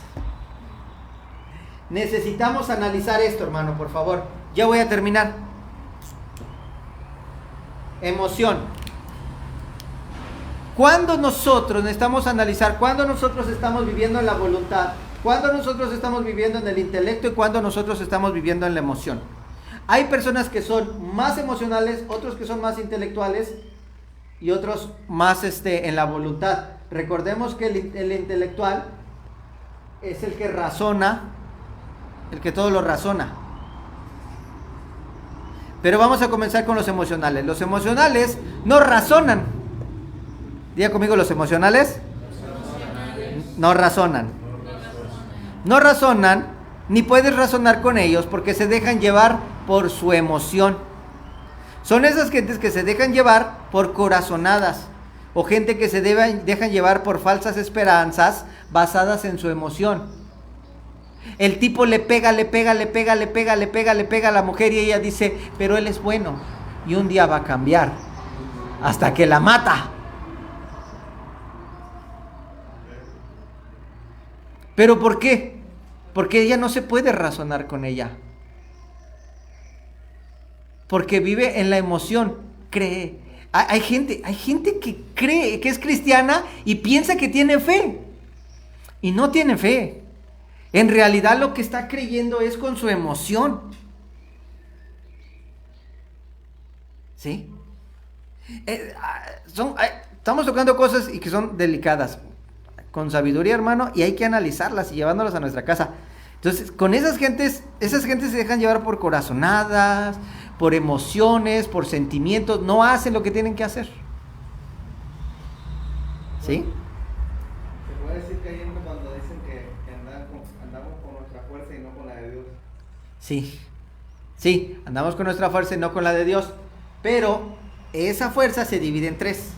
Necesitamos analizar esto, hermano, por favor. Ya voy a terminar. Emoción. Cuando nosotros necesitamos analizar, cuando nosotros estamos viviendo en la voluntad, cuando nosotros estamos viviendo en el intelecto y cuando nosotros estamos viviendo en la emoción. Hay personas que son más emocionales, otros que son más intelectuales y otros más en la voluntad. Recordemos que el intelectual es el que razona, el que todo lo razona. Pero vamos a comenzar con los emocionales. Los emocionales no razonan. Diga conmigo, los emocionales no razonan. No razonan, ni puedes razonar con ellos porque se dejan llevar por su emoción. Son esas gentes que se dejan llevar por corazonadas o gente que se dejan llevar por falsas esperanzas basadas en su emoción. El tipo le pega a la mujer y ella dice, pero él es bueno y un día va a cambiar, hasta que la mata. ¿Pero por qué? Porque ella no se puede razonar con ella. Porque vive en la emoción, cree. Hay gente que cree que es cristiana y piensa que tiene fe. Y no tiene fe. En realidad lo que está creyendo es con su emoción. ¿Sí? Estamos tocando cosas y que son delicadas. Con sabiduría, hermano, y hay que analizarlas y llevándolas a nuestra casa. Entonces, con esas gentes se dejan llevar por corazonadas, por emociones, por sentimientos, no hacen lo que tienen que hacer. ¿Sí? Se puede decir que hay gente cuando dicen que andamos con nuestra fuerza y no con la de Dios. Sí, andamos con nuestra fuerza y no con la de Dios. Pero esa fuerza se divide en tres.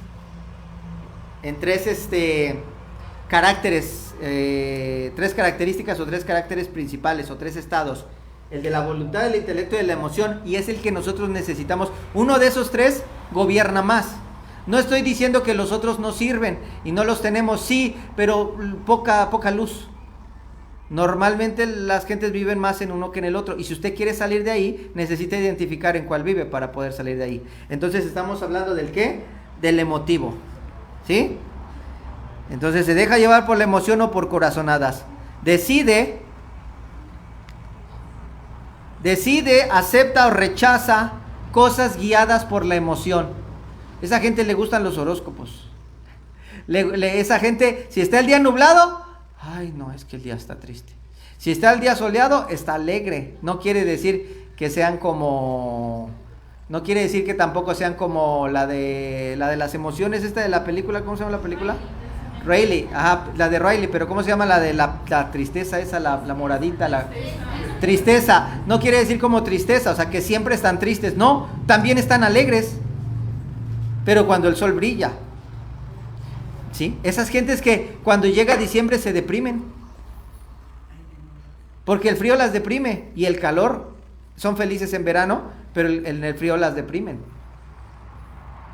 En tres caracteres, tres características o tres caracteres principales o tres estados. El de la voluntad, el intelecto y de la emoción, y es el que nosotros necesitamos. Uno de esos tres gobierna más. No estoy diciendo que los otros no sirven y no los tenemos, sí, pero poca luz. Normalmente las gentes viven más en uno que en el otro, y si usted quiere salir de ahí, necesita identificar en cuál vive para poder salir de ahí. Entonces estamos hablando del ¿qué? Del emotivo, ¿sí? Entonces se deja llevar por la emoción o por corazonadas. Decide, acepta o rechaza cosas guiadas por la emoción. Esa gente le gustan los horóscopos. Esa gente, si está el día nublado, ay no, es que el día está triste. Si está el día soleado, está alegre. No quiere decir que sean como... No quiere decir que tampoco sean como la de las emociones, esta de la película, ¿cómo se llama la película? Riley, ajá, la de Riley, pero ¿cómo se llama la de la tristeza esa, la moradita, la tristeza? No quiere decir como tristeza, o sea que siempre están tristes, no, también están alegres, pero cuando el sol brilla, ¿sí? Esas gentes que cuando llega diciembre se deprimen, porque el frío las deprime y el calor, son felices en verano, pero en el frío las deprimen.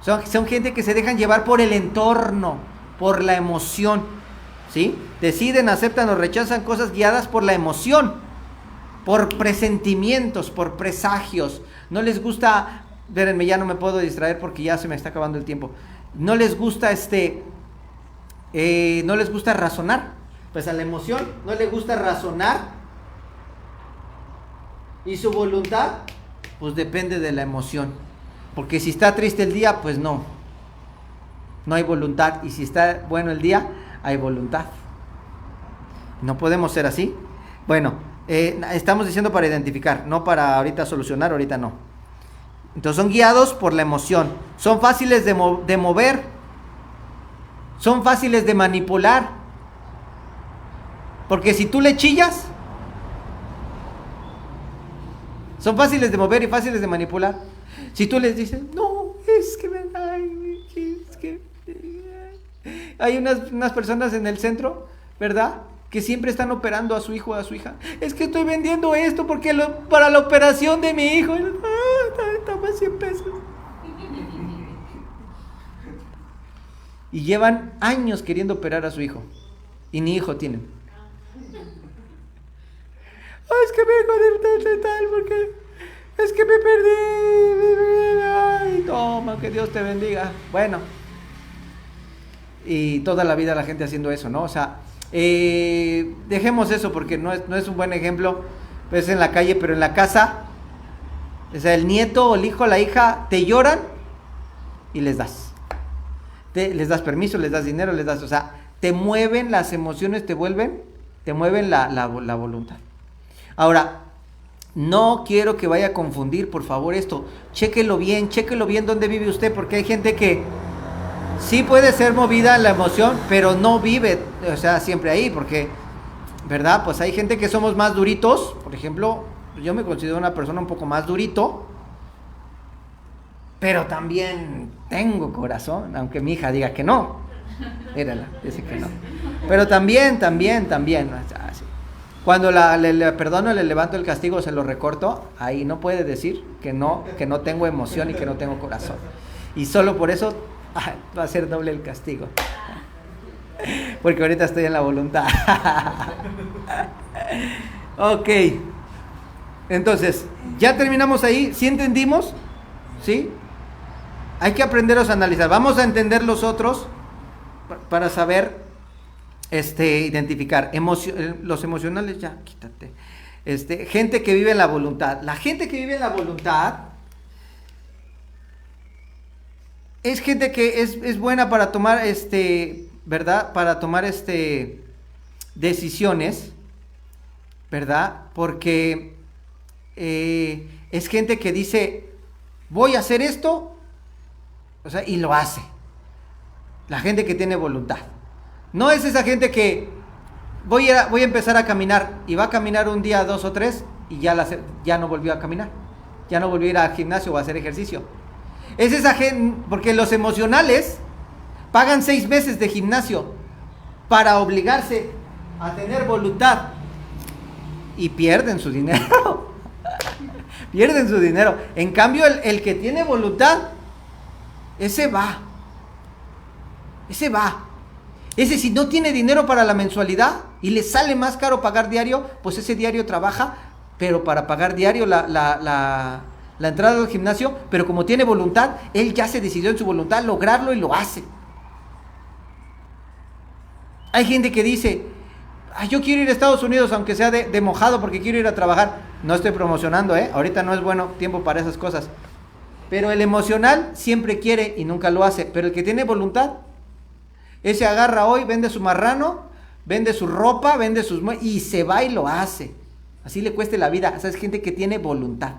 Son gente que se dejan llevar por el entorno, por la emoción, ¿sí? Deciden, aceptan o rechazan cosas guiadas por la emoción, por presentimientos, por presagios. No les gusta, espérenme, ya no me puedo distraer porque ya se me está acabando el tiempo. No les gusta no les gusta razonar. Pues a la emoción no le gusta razonar. Y su voluntad, pues depende de la emoción. Porque si está triste el día, pues no hay voluntad, y si está bueno el día, hay voluntad. No podemos ser así. Bueno, estamos diciendo para identificar, no para ahorita solucionar, ahorita no. Entonces son guiados por la emoción, son fáciles de mover, son fáciles de manipular, porque si tú le chillas, son fáciles de mover y fáciles de manipular. Si tú les dices, no, es que hay unas personas en el centro, ¿verdad?, que siempre están operando a su hijo o a su hija. Es que estoy vendiendo esto porque para la operación de mi hijo. Toma 100 pesos. Y llevan años queriendo operar a su hijo. Y ni hijo tienen. Es que me hijo de tal porque es que me perdí. Ay, toma, que Dios te bendiga. Bueno. y toda la vida la gente haciendo eso, ¿no? O sea, dejemos eso porque no es un buen ejemplo, pues en la calle, pero en la casa, o sea, el nieto o el hijo o la hija te lloran y les das. Les das permiso, les das dinero, les das, o sea, te mueven las emociones, te mueven la voluntad. Ahora, no quiero que vaya a confundir, por favor, esto. Chéquelo bien dónde vive usted, porque hay gente que sí puede ser movida en la emoción, pero no vive, o sea, siempre ahí, porque, ¿verdad? Pues hay gente que somos más duritos. Por ejemplo, yo me considero una persona un poco más durito, pero también tengo corazón, aunque mi hija diga que no. Mírala, dice que no. Pero también. Así. Cuando le perdono, le levanto el castigo, se lo recorto, ahí no puede decir que no tengo emoción y que no tengo corazón. Y solo por eso va a ser doble el castigo. Porque ahorita estoy en la voluntad. Ok. Entonces, ya terminamos ahí. ¿Sí entendimos? ¿Sí? Hay que aprenderos a analizar. Vamos a entender los otros para saber identificar. Los emocionales, ya, quítate. Gente que vive en la voluntad. La gente que vive en la voluntad es gente que es buena para tomar, ¿verdad? Para tomar, decisiones, ¿verdad? Porque es gente que dice, voy a hacer esto, o sea, y lo hace. La gente que tiene voluntad. No es esa gente que voy a empezar a caminar y va a caminar un día, 2 o 3 y ya no volvió a caminar. Ya no volvió a ir al gimnasio o a hacer ejercicio. Es esa gente, porque los emocionales pagan 6 meses de gimnasio para obligarse a tener voluntad y pierden su dinero. Pierden su dinero. En cambio, el que tiene voluntad, ese va. Ese si no tiene dinero para la mensualidad y le sale más caro pagar diario, pues ese diario trabaja, pero para pagar diario la entrada al gimnasio, pero como tiene voluntad, él ya se decidió en su voluntad lograrlo y lo hace. Hay gente que dice, yo quiero ir a Estados Unidos aunque sea de mojado porque quiero ir a trabajar. No estoy promocionando, ahorita no es bueno tiempo para esas cosas. Pero el emocional siempre quiere y nunca lo hace, pero el que tiene voluntad, ese agarra hoy, vende su marrano, vende su ropa, vende sus y se va y lo hace. Así le cueste la vida. O sea, es gente que tiene voluntad.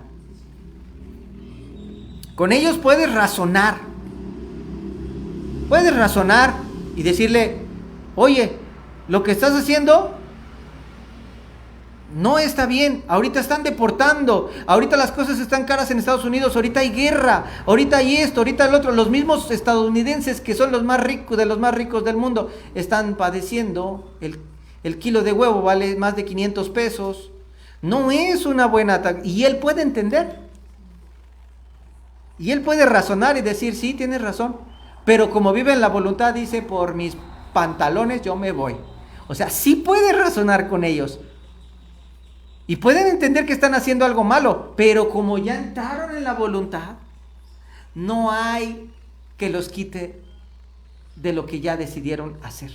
Con ellos puedes razonar. Puedes razonar y decirle, oye, lo que estás haciendo no está bien. Ahorita están deportando. Ahorita las cosas están caras en Estados Unidos. Ahorita hay guerra. Ahorita hay esto, ahorita el otro. Los mismos estadounidenses que son los más ricos del mundo están padeciendo. El kilo de huevo vale más de 500 pesos. No es una buena... Y él puede entender. Y él puede razonar y decir, sí, tienes razón. Pero como vive en la voluntad, dice, por mis pantalones yo me voy. O sea, sí puede razonar con ellos. Y pueden entender que están haciendo algo malo, pero como ya entraron en la voluntad, no hay que los quite de lo que ya decidieron hacer.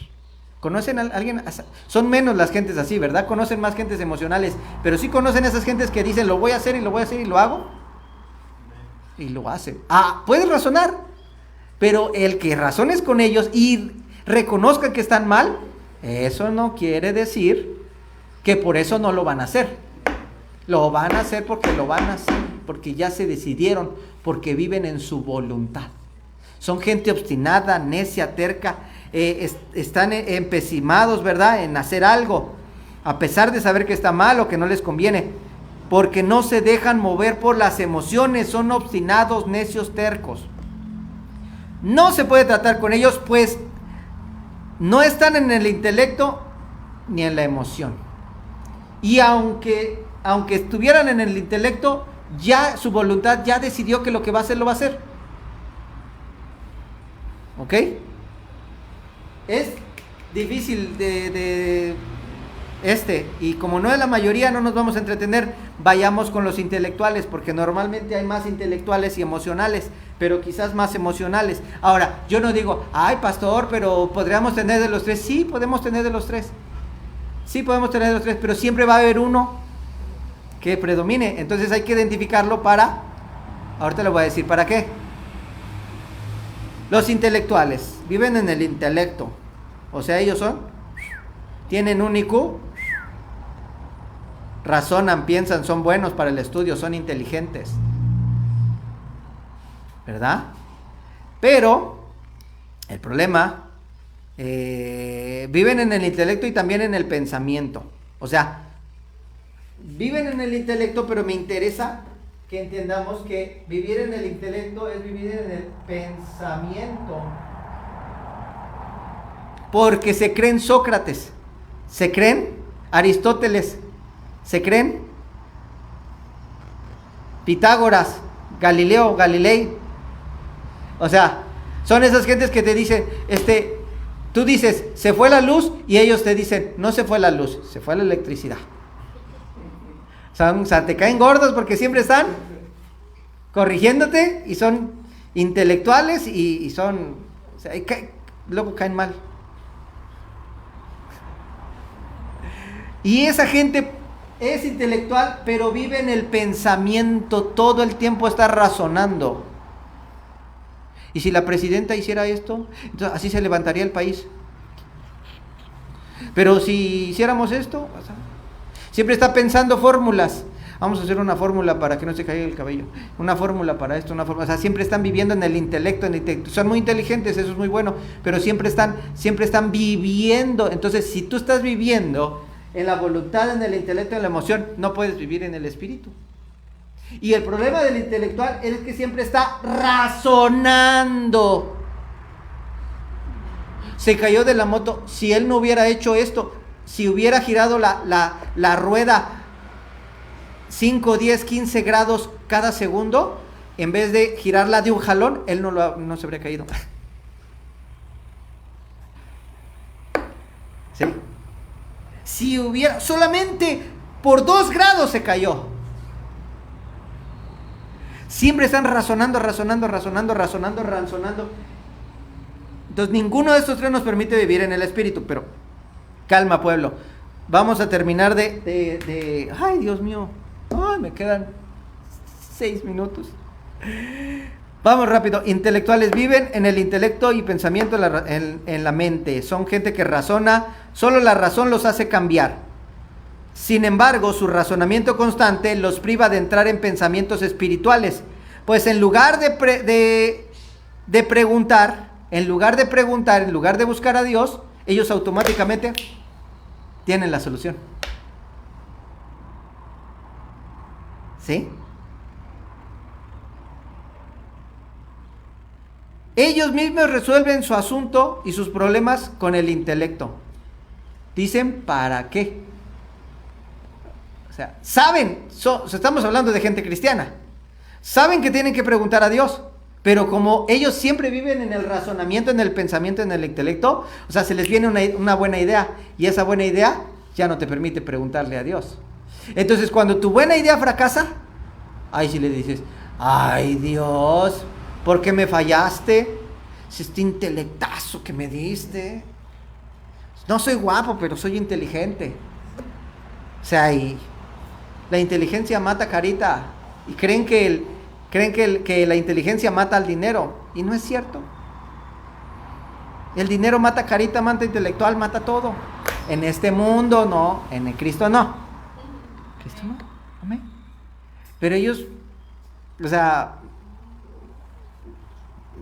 ¿Conocen a alguien? Son menos las gentes así, ¿verdad? Conocen más gentes emocionales, pero sí conocen esas gentes que dicen, lo voy a hacer y lo voy a hacer y lo hago. Y lo hacen. Puedes razonar, pero el que razones con ellos y reconozcan que están mal, eso no quiere decir que por eso no lo van a hacer. Lo van a hacer porque lo van a hacer, porque ya se decidieron, porque viven en su voluntad. Son gente obstinada, necia, terca, están empecimados, ¿verdad?, en hacer algo, a pesar de saber que está mal o que no les conviene, porque no se dejan mover por las emociones, son obstinados, necios, tercos. No se puede tratar con ellos, pues no están en el intelecto ni en la emoción. Y aunque estuvieran en el intelecto, ya su voluntad ya decidió que lo que va a hacer, lo va a hacer. ¿Ok? Es difícil de Y como no es la mayoría, no nos vamos a entretener, vayamos con los intelectuales, porque normalmente hay más intelectuales y emocionales, pero quizás más emocionales. Ahora, yo no digo, ay pastor, pero podríamos tener de los tres. Sí, podemos tener de los tres. Sí, podemos tener de los tres, pero siempre va a haber uno que predomine. Entonces hay que identificarlo para, ahorita le voy a decir para qué. Los intelectuales viven en el intelecto, o sea, ellos tienen un IQ, razonan, piensan, son buenos para el estudio, son inteligentes, ¿verdad? Pero el problema, viven en el intelecto y también en el pensamiento. O sea, viven en el intelecto, pero me interesa que entendamos que vivir en el intelecto es vivir en el pensamiento. Porque se creen Sócrates, se creen Aristóteles, se creen Pitágoras, Galilei. O sea, son esas gentes que te dicen, tú dices, se fue la luz, y ellos te dicen, no se fue la luz, se fue la electricidad. O sea, te caen gordos porque siempre están corrigiéndote y son intelectuales y son, o sea, luego caen mal. Y esa gente es intelectual, pero vive en el pensamiento, todo el tiempo está razonando. ¿Y si la presidenta hiciera esto? Entonces así se levantaría el país. Pero si hiciéramos esto, o sea, siempre está pensando fórmulas. Vamos a hacer una fórmula para que no se caiga el cabello. Una fórmula para esto, una fórmula. O sea, siempre están viviendo en el intelecto, Son muy inteligentes, eso es muy bueno. Pero siempre están viviendo. Entonces, si tú estás viviendo en la voluntad, en el intelecto, en la emoción, no puedes vivir en el espíritu. Y el problema del intelectual es que siempre está razonando. Se cayó de la moto. Si él no hubiera hecho esto, si hubiera girado la rueda 5, 10, 15 grados cada segundo, en vez de girarla de un jalón, él no se habría caído. ¿Sí? Si hubiera, solamente por 2 grados se cayó. Siempre están razonando. Entonces ninguno de estos tres nos permite vivir en el espíritu. Pero calma, pueblo, vamos a terminar de ay, Dios mío, ay, me quedan 6 minutos. Vamos rápido. Intelectuales viven en el intelecto y pensamiento en la mente. Son gente que razona, solo la razón los hace cambiar. Sin embargo, su razonamiento constante los priva de entrar en pensamientos espirituales. Pues en lugar de preguntar, en lugar de buscar a Dios, ellos automáticamente tienen la solución. ¿Sí? Ellos mismos resuelven su asunto y sus problemas con el intelecto. Dicen, ¿para qué? O sea, saben, estamos hablando de gente cristiana, saben que tienen que preguntar a Dios, pero como ellos siempre viven en el razonamiento, en el pensamiento, en el intelecto, o sea, se les viene una buena idea, y esa buena idea ya no te permite preguntarle a Dios. Entonces, cuando tu buena idea fracasa, ahí sí le dices, ay Dios, ¿por qué me fallaste? Si este intelectazo que me diste. No soy guapo, pero soy inteligente. O sea, y la inteligencia mata carita. Y creen que la inteligencia mata al dinero. Y no es cierto. El dinero mata carita, mata intelectual, mata todo. En este mundo no, en el Cristo no. Cristo no, amén. Pero ellos, o sea,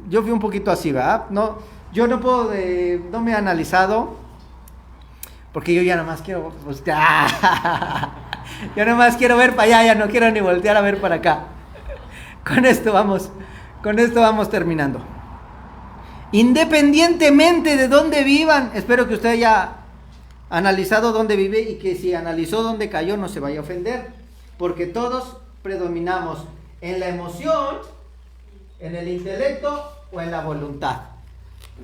yo fui un poquito así, ¿verdad? No, yo no puedo, no me he analizado, porque yo ya nada más quiero, pues, yo nada más quiero ver para allá, ya no quiero ni voltear a ver para acá. Con esto vamos terminando. Independientemente de dónde vivan, espero que usted haya analizado dónde vive y que si analizó dónde cayó no se vaya a ofender, porque todos predominamos en la emoción, en el intelecto o en la voluntad.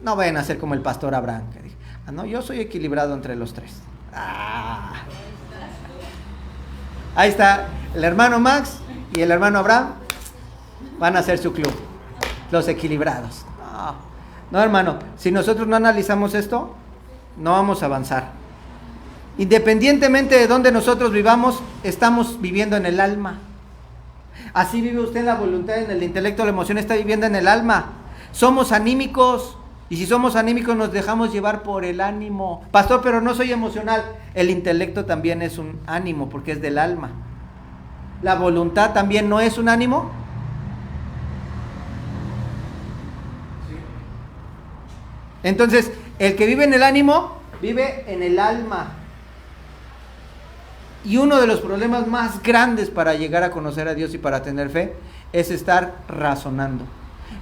No vayan a ser como el pastor Abraham que dijo, no, yo soy equilibrado entre los tres. Ah. Ahí está, el hermano Max y el hermano Abraham van a hacer su club, los equilibrados. No, hermano, si nosotros no analizamos esto, no vamos a avanzar. Independientemente de donde nosotros vivamos, estamos viviendo en el alma. Así vive usted en la voluntad, en el intelecto, la emoción está viviendo en el alma. Somos anímicos, y si somos anímicos nos dejamos llevar por el ánimo. Pastor, pero no soy emocional. El intelecto también es un ánimo, porque es del alma. La voluntad también no es un ánimo. Entonces, el que vive en el ánimo, vive en el alma. Y uno de los problemas más grandes para llegar a conocer a Dios y para tener fe, es estar razonando.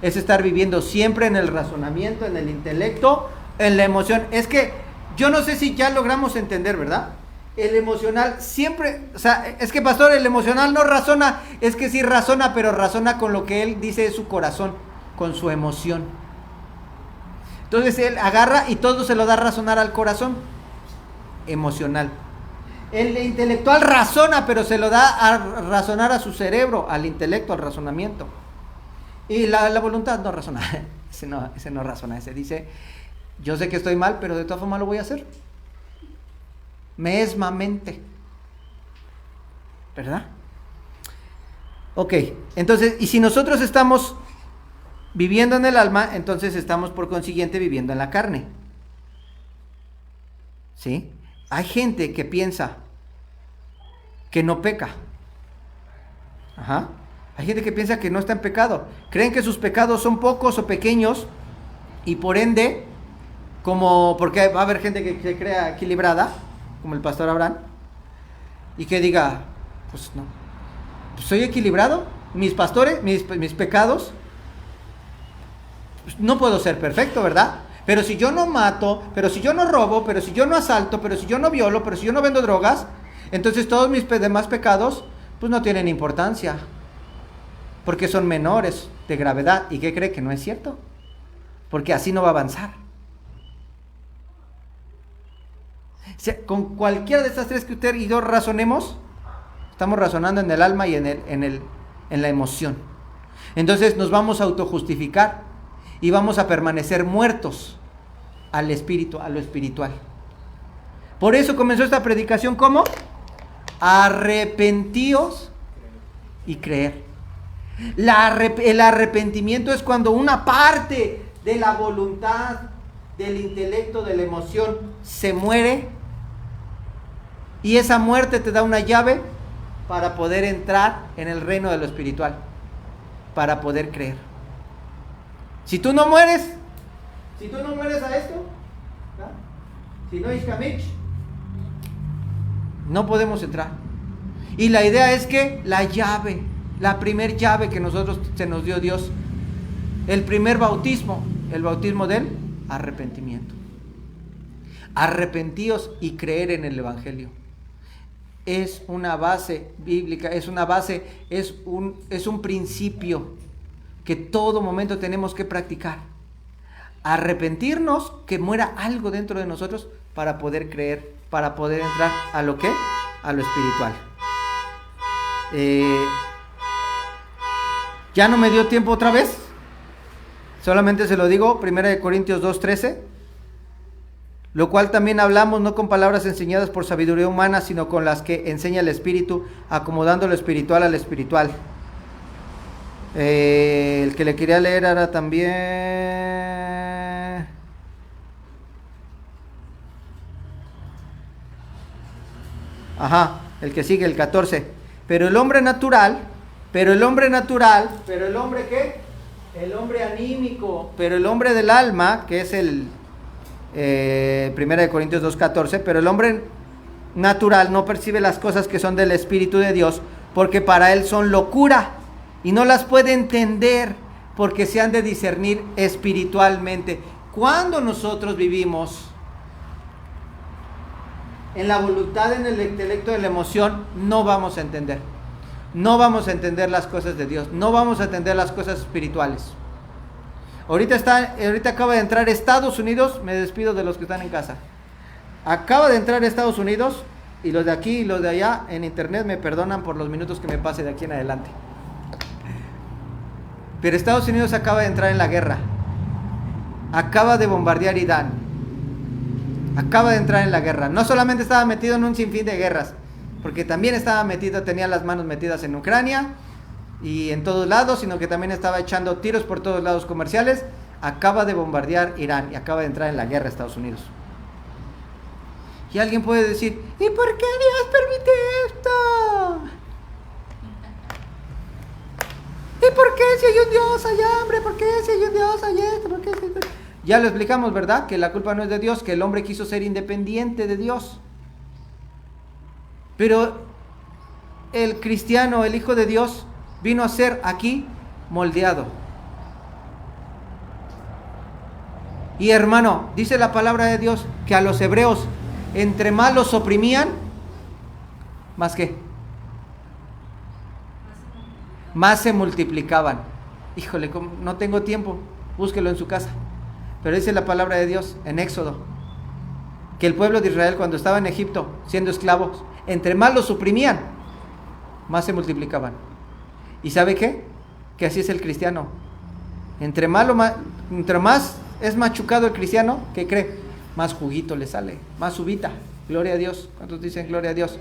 Es estar viviendo siempre en el razonamiento, en el intelecto, en la emoción. Es que, yo no sé si ya logramos entender, ¿verdad? El emocional siempre, o sea, es que pastor, el emocional no razona, es que sí razona, pero razona con lo que él dice de su corazón, con su emoción. Entonces él agarra y todo se lo da a razonar al corazón emocional. El intelectual razona, pero se lo da a razonar a su cerebro, al intelecto, al razonamiento. Y la voluntad no razona, ese no razona, ese dice, yo sé que estoy mal, pero de todas formas lo voy a hacer. Mesmamente. ¿Verdad? Ok, entonces, y si nosotros estamos viviendo en el alma, entonces estamos por consiguiente viviendo en la carne. ¿Sí? Hay gente que piensa que no peca. Ajá. Hay gente que piensa que no está en pecado. Creen que sus pecados son pocos o pequeños y por ende, porque va a haber gente que se crea equilibrada, como el pastor Abraham, y que diga, pues no, pues soy equilibrado, mis pastores, mis pecados, pues no puedo ser perfecto, ¿verdad? Pero si yo no mato, pero si yo no robo, pero si yo no asalto, pero si yo no violo, pero si yo no vendo drogas, entonces todos mis demás pecados, pues no tienen importancia, porque son menores de gravedad. ¿Y qué cree? Que no es cierto, porque así no va a avanzar. O sea, con cualquiera de estas tres que usted y yo razonemos, estamos razonando en el alma y en la emoción. Entonces nos vamos a autojustificar y vamos a permanecer muertos al espíritu, a lo espiritual. Por eso comenzó esta predicación como arrepentíos y creer. El arrepentimiento es cuando una parte de la voluntad, del intelecto, de la emoción se muere, y esa muerte te da una llave para poder entrar en el reino de lo espiritual, para poder creer. Si tú no mueres a esto, ¿verdad? Si no es Kamich, no podemos entrar. Y la idea es que la llave, la primer llave que se nos dio Dios, el primer bautismo, el bautismo del arrepentimiento. Arrepentíos y creer en el Evangelio. Es una base bíblica, es un principio que todo momento tenemos que practicar. Arrepentirnos, que muera algo dentro de nosotros para poder creer, para poder entrar a lo que, a lo espiritual. Ya no me dio tiempo otra vez, solamente se lo digo, 1 Corintios 2:13, lo cual también hablamos no con palabras enseñadas por sabiduría humana, sino con las que enseña el Espíritu, acomodando lo espiritual al espiritual. El que le quería leer era también, el que sigue, el 14. Pero el hombre natural, ¿qué? El hombre anímico, pero el hombre del alma, que es el 1 Corintios 2:14, pero el hombre natural no percibe las cosas que son del Espíritu de Dios, porque para él son locura, y no las puede entender, porque se han de discernir espiritualmente. Cuando nosotros vivimos en la voluntad, en el intelecto, en la emoción, no vamos a entender. No vamos a entender las cosas de Dios, no vamos a entender las cosas espirituales. Ahorita acaba de entrar Estados Unidos, me despido de los que están en casa. acaba de entrar a Estados Unidos, y los de aquí y los de allá en internet me perdonan por los minutos que me pase de aquí en adelante. Pero Estados Unidos acaba de entrar en la guerra, acaba de bombardear Irán, acaba de entrar en la guerra. No solamente estaba metido en un sinfín de guerras, porque también estaba metido, tenía las manos metidas en Ucrania y en todos lados, sino que también estaba echando tiros por todos lados comerciales. Acaba de bombardear Irán y acaba de entrar en la guerra Estados Unidos. Y alguien puede decir, ¿y por qué Dios permite esto? ¿Y por qué si hay un Dios hay hambre? ¿Por qué si hay un Dios hay esto? ¿Por qué si... Ya lo explicamos, ¿verdad? Que la culpa no es de Dios, que el hombre quiso ser independiente de Dios. Pero el cristiano, el Hijo de Dios, vino a ser aquí moldeado. Y hermano, dice la palabra de Dios que a los hebreos, entre más los oprimían, ¿más qué? Más se multiplicaban. Híjole, no tengo tiempo, búsquelo en su casa. Pero dice la palabra de Dios en Éxodo, que el pueblo de Israel cuando estaba en Egipto, siendo esclavos, entre más los oprimían, más se multiplicaban. ¿Y sabe qué? Que así es el cristiano. Entre más es machucado el cristiano, ¿qué cree? Más juguito le sale, más uvita. Gloria a Dios. ¿Cuántos dicen gloria a Dios?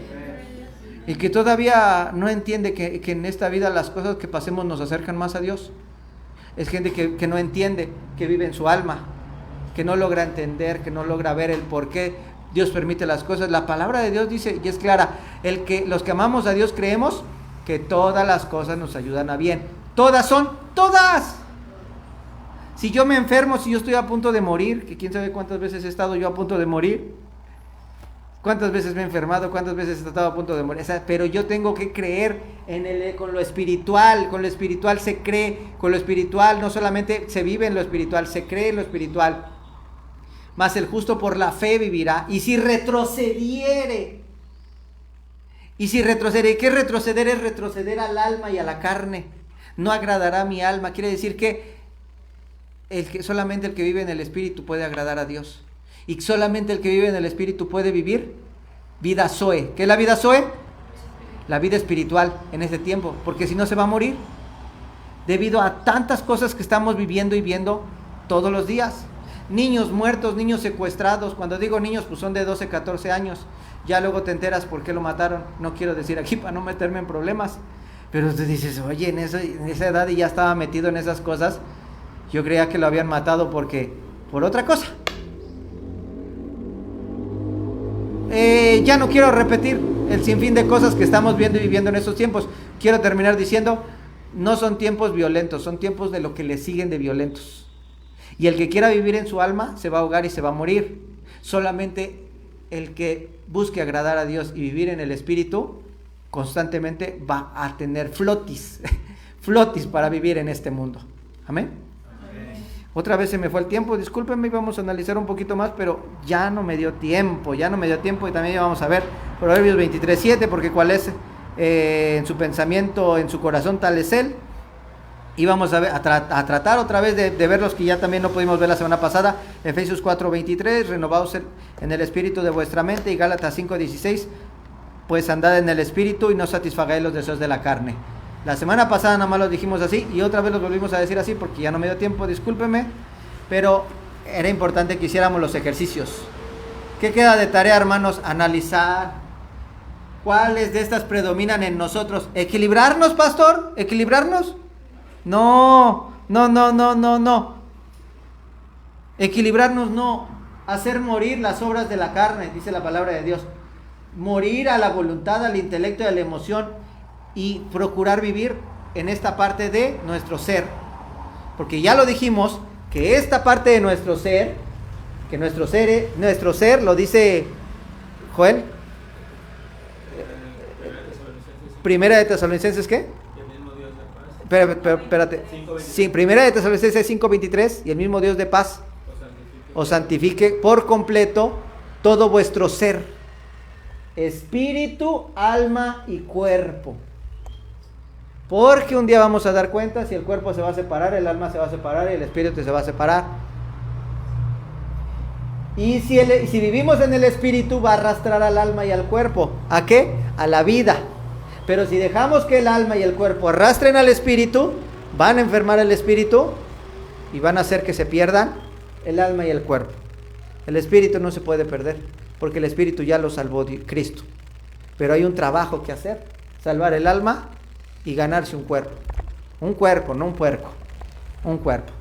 Y que todavía no entiende que en esta vida las cosas que pasemos nos acercan más a Dios. Es gente que no entiende, que vive en su alma, que no logra entender, que no logra ver el por qué Dios permite las cosas. La palabra de Dios dice, y es clara, los que amamos a Dios creemos que todas las cosas nos ayudan a bien. Todas son, todas. Si yo me enfermo, si yo estoy a punto de morir, que quién sabe cuántas veces he estado yo a punto de morir, cuántas veces me he enfermado, cuántas veces he estado a punto de morir, pero yo tengo que creer con lo espiritual se cree, con lo espiritual no solamente se vive en lo espiritual, se cree en lo espiritual. Mas el justo por la fe vivirá, y si retrocediere, ¿qué es retroceder? Es retroceder al alma y a la carne, no agradará mi alma. Quiere decir que solamente el que vive en el Espíritu puede agradar a Dios. Y solamente el que vive en el Espíritu puede vivir vida Zoe. ¿Qué es la vida Zoe? La vida espiritual en este tiempo. Porque si no se va a morir. Debido a tantas cosas que estamos viviendo y viendo todos los días. Niños muertos, niños secuestrados. Cuando digo niños, pues son de 12, 14 años. Ya luego te enteras por qué lo mataron. No quiero decir aquí para no meterme en problemas. Pero tú dices, oye, en esa edad y ya estaba metido en esas cosas. Yo creía que lo habían matado por otra cosa. Ya no quiero repetir el sinfín de cosas que estamos viendo y viviendo en estos tiempos. Quiero terminar diciendo, no son tiempos violentos, son tiempos de lo que le siguen de violentos. Y el que quiera vivir en su alma se va a ahogar y se va a morir. Solamente el que busque agradar a Dios y vivir en el Espíritu, constantemente va a tener flotis para vivir en este mundo. Amén. Otra vez se me fue el tiempo, discúlpenme, íbamos a analizar un poquito más, pero ya no me dio tiempo, y también ya vamos a ver Proverbios 23:7, porque cuál es en su pensamiento, en su corazón, tal es él. Y vamos a tratar otra vez de ver los que ya también no pudimos ver la semana pasada, Efesios 4:23, renovaos en el espíritu de vuestra mente, y Gálatas 5:16, pues andad en el espíritu y no satisfagáis los deseos de la carne. La semana pasada nada más lo dijimos así y otra vez lo volvimos a decir así porque ya no me dio tiempo, discúlpeme, pero era importante que hiciéramos los ejercicios. ¿Qué queda de tarea, hermanos? Analizar cuáles de estas predominan en nosotros. ¿Equilibrarnos, pastor? ¿Equilibrarnos? No. Equilibrarnos no. Hacer morir las obras de la carne, dice la palabra de Dios. Morir a la voluntad, al intelecto y a la emoción. Y procurar vivir en esta parte de nuestro ser, porque ya lo dijimos, que esta parte de nuestro ser, que nuestro ser lo dice Joel, Primera de Tesalonicenses, ¿qué? Espérate, sí, Primera de Tesalonicenses 5:23, y el mismo Dios de paz os santifique por completo todo vuestro ser, espíritu, alma y cuerpo. Porque un día vamos a dar cuenta si el cuerpo se va a separar, el alma se va a separar y el espíritu se va a separar. Y si vivimos en el espíritu, va a arrastrar al alma y al cuerpo. ¿A qué? A la vida. Pero si dejamos que el alma y el cuerpo arrastren al espíritu, van a enfermar el espíritu y van a hacer que se pierdan el alma y el cuerpo. El espíritu no se puede perder, porque el espíritu ya lo salvó Cristo. Pero hay un trabajo que hacer: salvar el alma y ganarse un cuerpo. Un cuerpo, no un puerco. Un cuerpo.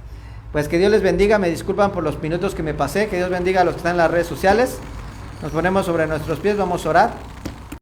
Pues que Dios les bendiga. Me disculpan por los minutos que me pasé. Que Dios bendiga a los que están en las redes sociales. Nos ponemos sobre nuestros pies, vamos a orar.